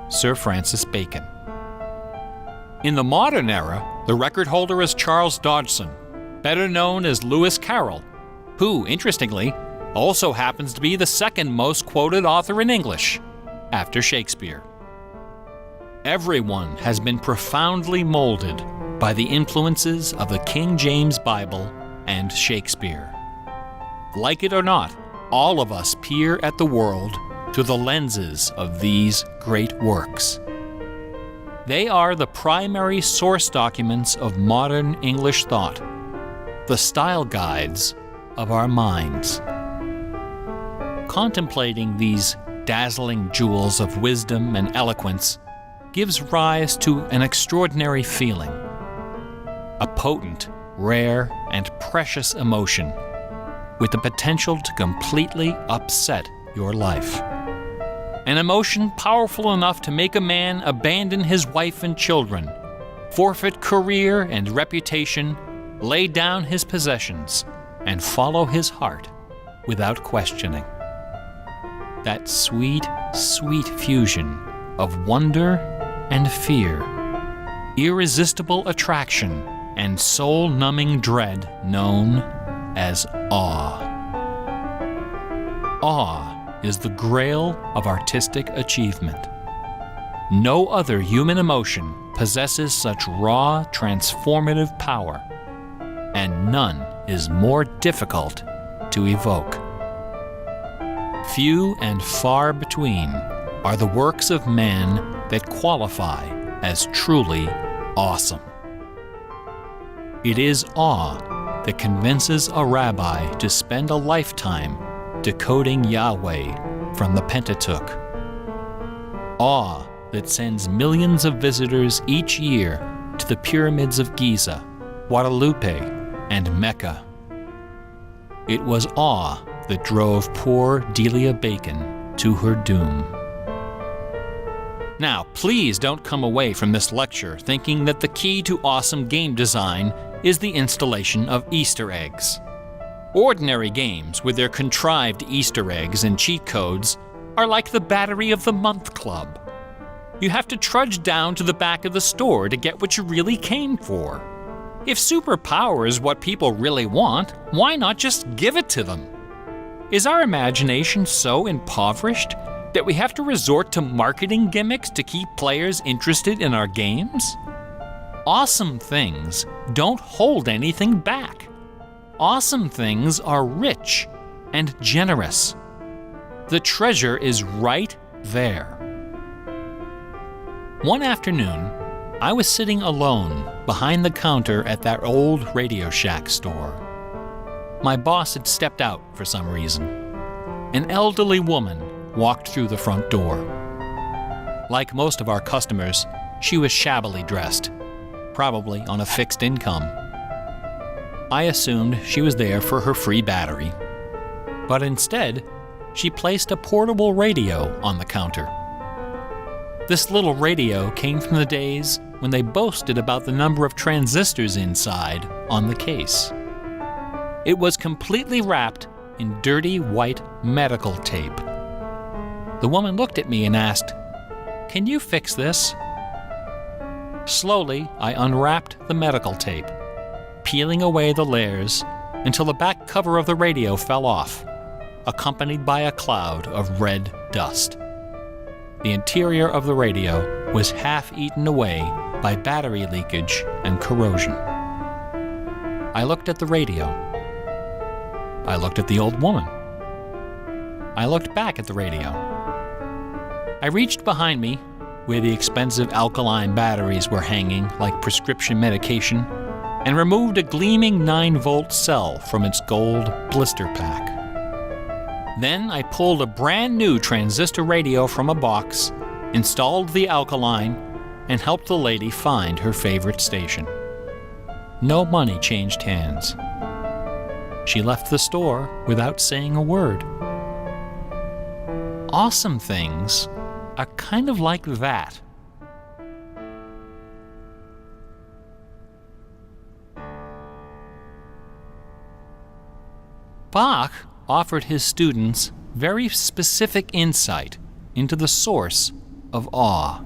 Sir Francis Bacon. In the modern era, the record holder is Charles Dodgson, better known as Lewis Carroll, who, interestingly, also happens to be the second most quoted author in English, after Shakespeare. Everyone has been profoundly molded by the influences of the King James Bible and Shakespeare. Like it or not, all of us peer at the world through the lenses of these great works. They are the primary source documents of modern English thought, the style guides of our minds. Contemplating these dazzling jewels of wisdom and eloquence gives rise to an extraordinary feeling, a potent, rare, and precious emotion with the potential to completely upset your life. An emotion powerful enough to make a man abandon his wife and children, forfeit career and reputation, lay down his possessions, and follow his heart without questioning. That sweet, sweet fusion of wonder and fear, irresistible attraction, and soul-numbing dread known as awe. Awe is the grail of artistic achievement. No other human emotion possesses such raw, transformative power, and none is more difficult to evoke. Few and far between are the works of man that qualify as truly awesome. It is awe that convinces a rabbi to spend a lifetime decoding Yahweh from the Pentateuch. Awe that sends millions of visitors each year to the pyramids of Giza, Guadalupe, and Mecca. It was awe that drove poor Delia Bacon to her doom. Now, please don't come away from this lecture thinking that the key to awesome game design is the installation of Easter eggs. Ordinary games with their contrived Easter eggs and cheat codes are like the Battery of the Month Club. You have to trudge down to the back of the store to get what you really came for. If superpower is what people really want, why not just give it to them? Is our imagination so impoverished that we have to resort to marketing gimmicks to keep players interested in our games? Awesome things don't hold anything back. Awesome things are rich and generous. The treasure is right there. One afternoon, I was sitting alone behind the counter at that old Radio Shack store. My boss had stepped out for some reason. An elderly woman walked through the front door. Like most of our customers, she was shabbily dressed, probably on a fixed income. I assumed she was there for her free battery, but instead, she placed a portable radio on the counter. This little radio came from the days when they boasted about the number of transistors inside on the case. It was completely wrapped in dirty white medical tape. The woman looked at me and asked, "Can you fix this?" Slowly, I unwrapped the medical tape, peeling away the layers until the back cover of the radio fell off, accompanied by a cloud of red dust. The interior of the radio was half eaten away by battery leakage and corrosion. I looked at the radio. I looked at the old woman. I looked back at the radio. I reached behind me, where the expensive alkaline batteries were hanging like prescription medication, and removed a gleaming 9-volt cell from its gold blister pack. Then I pulled a brand new transistor radio from a box, installed the alkaline, and helped the lady find her favorite station. No money changed hands. She left the store without saying a word. Awesome things are kind of like that. Bach offered his students very specific insight into the source of awe.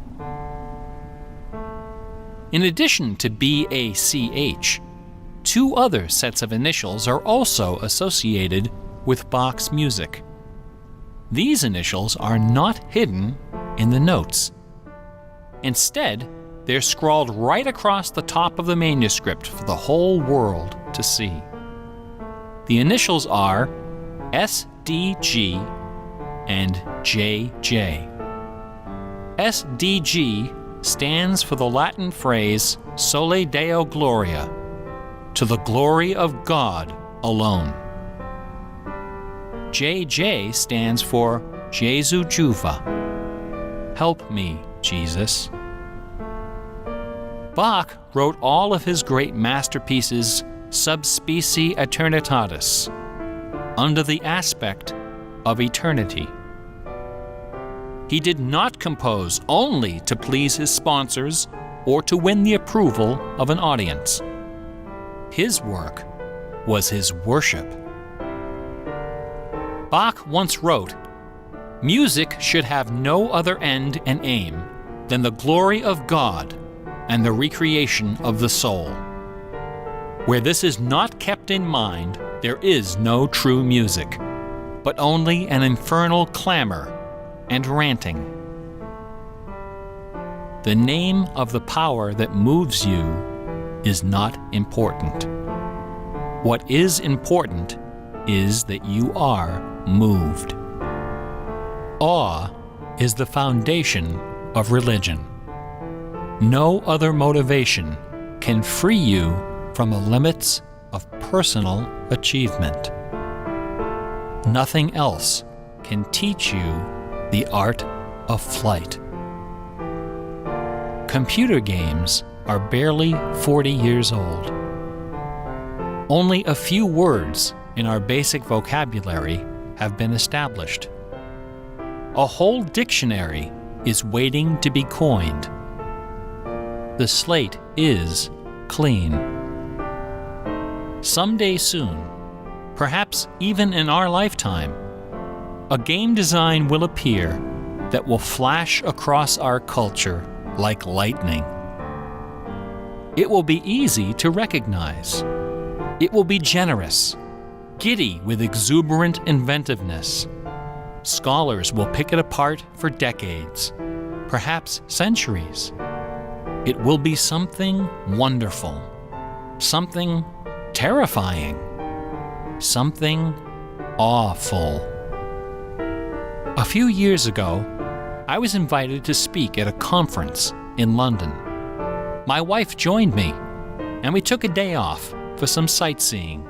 In addition to BACH, 2 other sets of initials are also associated with Bach's music. These initials are not hidden in the notes. Instead, they're scrawled right across the top of the manuscript for the whole world to see. The initials are SDG and JJ. SDG stands for the Latin phrase Sole Deo Gloria, to the glory of God alone. JJ stands for Jesu Juva, help me, Jesus. Bach wrote all of his great masterpieces sub specie aeternitatis, under the aspect of eternity. He did not compose only to please his sponsors or to win the approval of an audience. His work was his worship. Bach once wrote, "Music should have no other end and aim than the glory of God and the recreation of the soul. Where this is not kept in mind, there is no true music, but only an infernal clamor and ranting." The name of the power that moves you is not important. What is important is that you are moved. Awe is the foundation of religion. No other motivation can free you from the limits of personal achievement. Nothing else can teach you the art of flight. Computer games are barely 40 years old. Only a few words in our basic vocabulary have been established. A whole dictionary is waiting to be coined. The slate is clean. Someday soon, perhaps even in our lifetime, a game design will appear that will flash across our culture like lightning. It will be easy to recognize. It will be generous, giddy with exuberant inventiveness. Scholars will pick it apart for decades, perhaps centuries. It will be something wonderful, something terrifying, something awful. A few years ago, I was invited to speak at a conference in London. My wife joined me, and we took a day off for some sightseeing.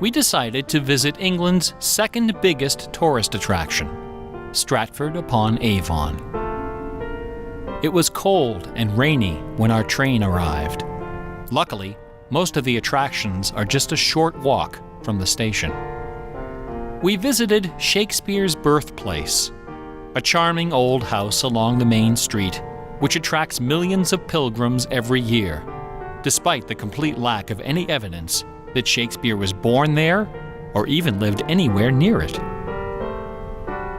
We decided to visit England's second biggest tourist attraction, Stratford-upon-Avon. It was cold and rainy when our train arrived. Luckily, most of the attractions are just a short walk from the station. We visited Shakespeare's birthplace, a charming old house along the main street, which attracts millions of pilgrims every year, despite the complete lack of any evidence that Shakespeare was born there or even lived anywhere near it.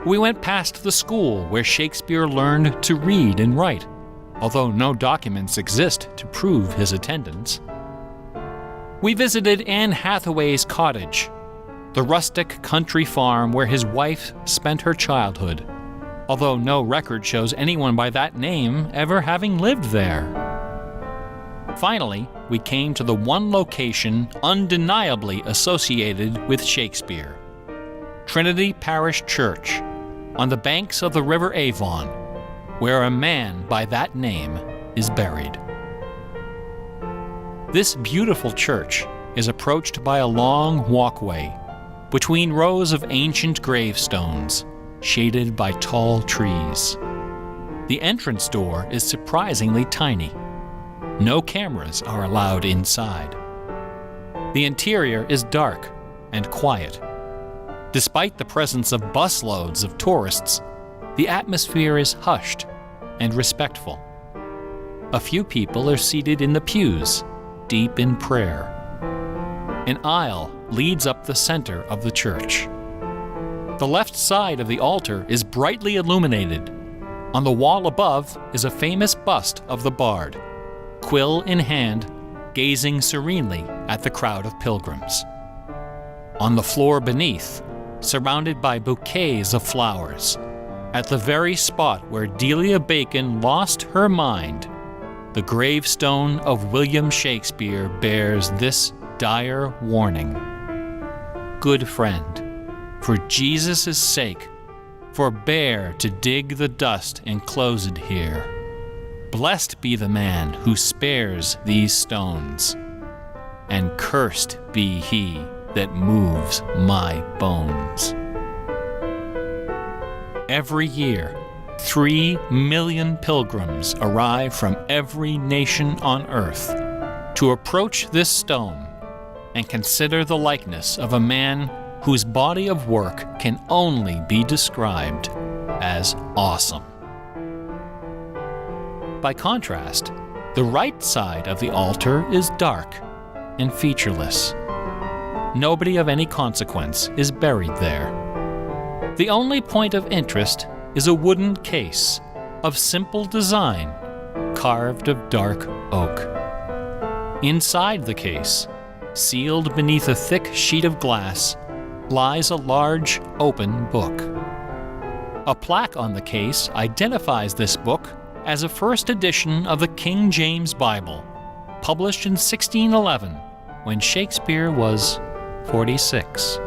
We went past the school where Shakespeare learned to read and write, although no documents exist to prove his attendance. We visited Anne Hathaway's cottage, the rustic country farm where his wife spent her childhood, although no record shows anyone by that name ever having lived there. Finally, we came to the one location undeniably associated with Shakespeare, Trinity Parish Church, on the banks of the River Avon, where a man by that name is buried. This beautiful church is approached by a long walkway between rows of ancient gravestones, shaded by tall trees. The entrance door is surprisingly tiny. No cameras are allowed inside. The interior is dark and quiet. Despite the presence of busloads of tourists, the atmosphere is hushed and respectful. A few people are seated in the pews, deep in prayer. An aisle leads up the center of the church. The left side of the altar is brightly illuminated. On the wall above is a famous bust of the Bard, quill in hand, gazing serenely at the crowd of pilgrims. On the floor beneath, surrounded by bouquets of flowers, at the very spot where Delia Bacon lost her mind, the gravestone of William Shakespeare bears this dire warning. Good friend, for Jesus' sake, forbear to dig the dust enclosed here. Blessed be the man who spares these stones, and cursed be he that moves my bones. Every year, 3 million pilgrims arrive from every nation on earth to approach this stone and consider the likeness of a man whose body of work can only be described as awesome. By contrast, the right side of the altar is dark and featureless. Nobody of any consequence is buried there. The only point of interest is a wooden case of simple design, carved of dark oak. Inside the case, sealed beneath a thick sheet of glass, lies a large, open book. A plaque on the case identifies this book as a first edition of the King James Bible, published in 1611, when Shakespeare was 46.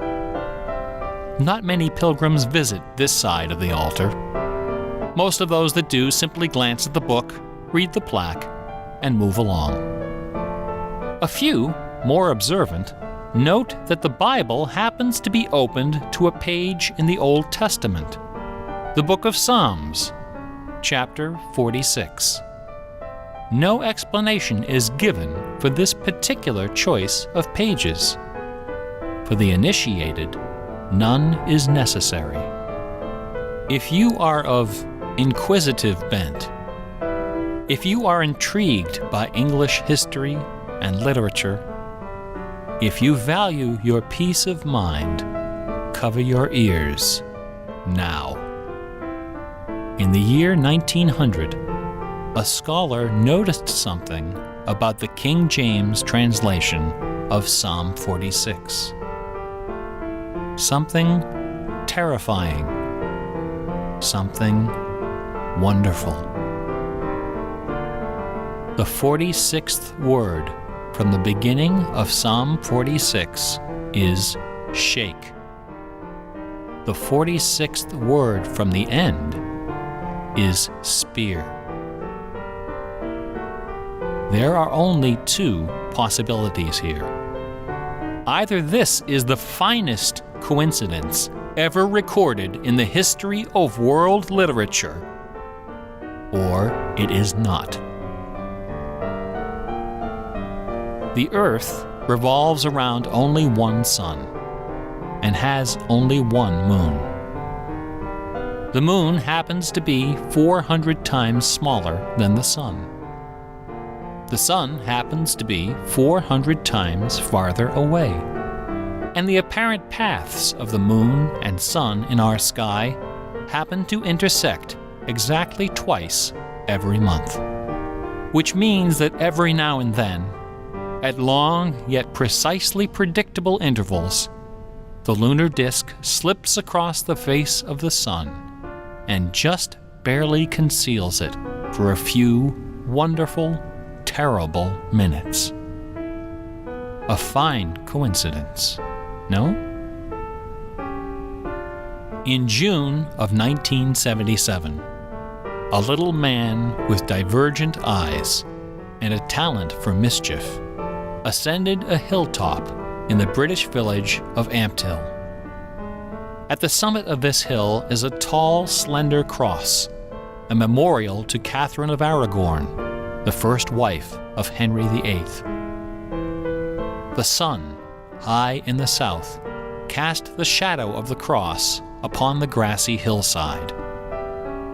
Not many pilgrims visit this side of the altar. Most of those that do simply glance at the book, read the plaque, and move along. A few, more observant, note that the Bible happens to be opened to a page in the Old Testament, the book of Psalms, chapter 46. No explanation is given for this particular choice of pages. For the initiated, none is necessary. If you are of inquisitive bent, if you are intrigued by English history and literature, if you value your peace of mind, cover your ears now. In the year 1900, a scholar noticed something about the King James translation of Psalm 46. Something terrifying, something wonderful. The 46th word from the beginning of Psalm 46 is shake. The 46th word from the end is spear. There are only 2 possibilities here. Either this is the finest coincidence ever recorded in the history of world literature, or it is not. The Earth revolves around only one sun and has only one moon. The moon happens to be 400 times smaller than the sun. The sun happens to be 400 times farther away. And the apparent paths of the moon and sun in our sky happen to intersect exactly twice every month. Which means that every now and then, at long yet precisely predictable intervals, the lunar disk slips across the face of the sun and just barely conceals it for a few wonderful, terrible minutes. A fine coincidence, no? In June of 1977, a little man with divergent eyes and a talent for mischief ascended a hilltop in the British village of Ampthill. At the summit of this hill is a tall, slender cross, a memorial to Catherine of Aragon, the first wife of Henry VIII. The sun, high in the south, cast the shadow of the cross upon the grassy hillside.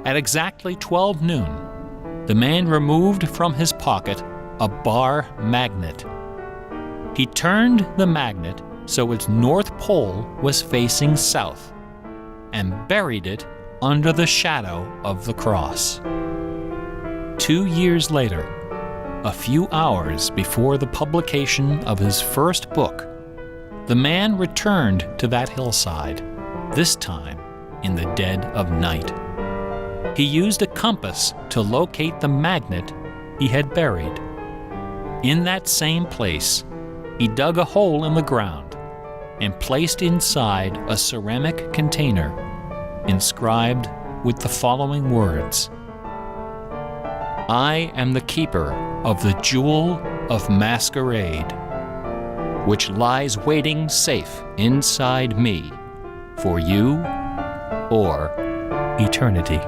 At exactly 12 noon, the man removed from his pocket a bar magnet. He turned the magnet so its north pole was facing south and buried it under the shadow of the cross. 2 years later, a few hours before the publication of his first book, the man returned to that hillside, this time in the dead of night. He used a compass to locate the magnet he had buried. In that same place, he dug a hole in the ground and placed inside a ceramic container inscribed with the following words: "I am the keeper of the jewel of masquerade, which lies waiting safe inside me for you or eternity."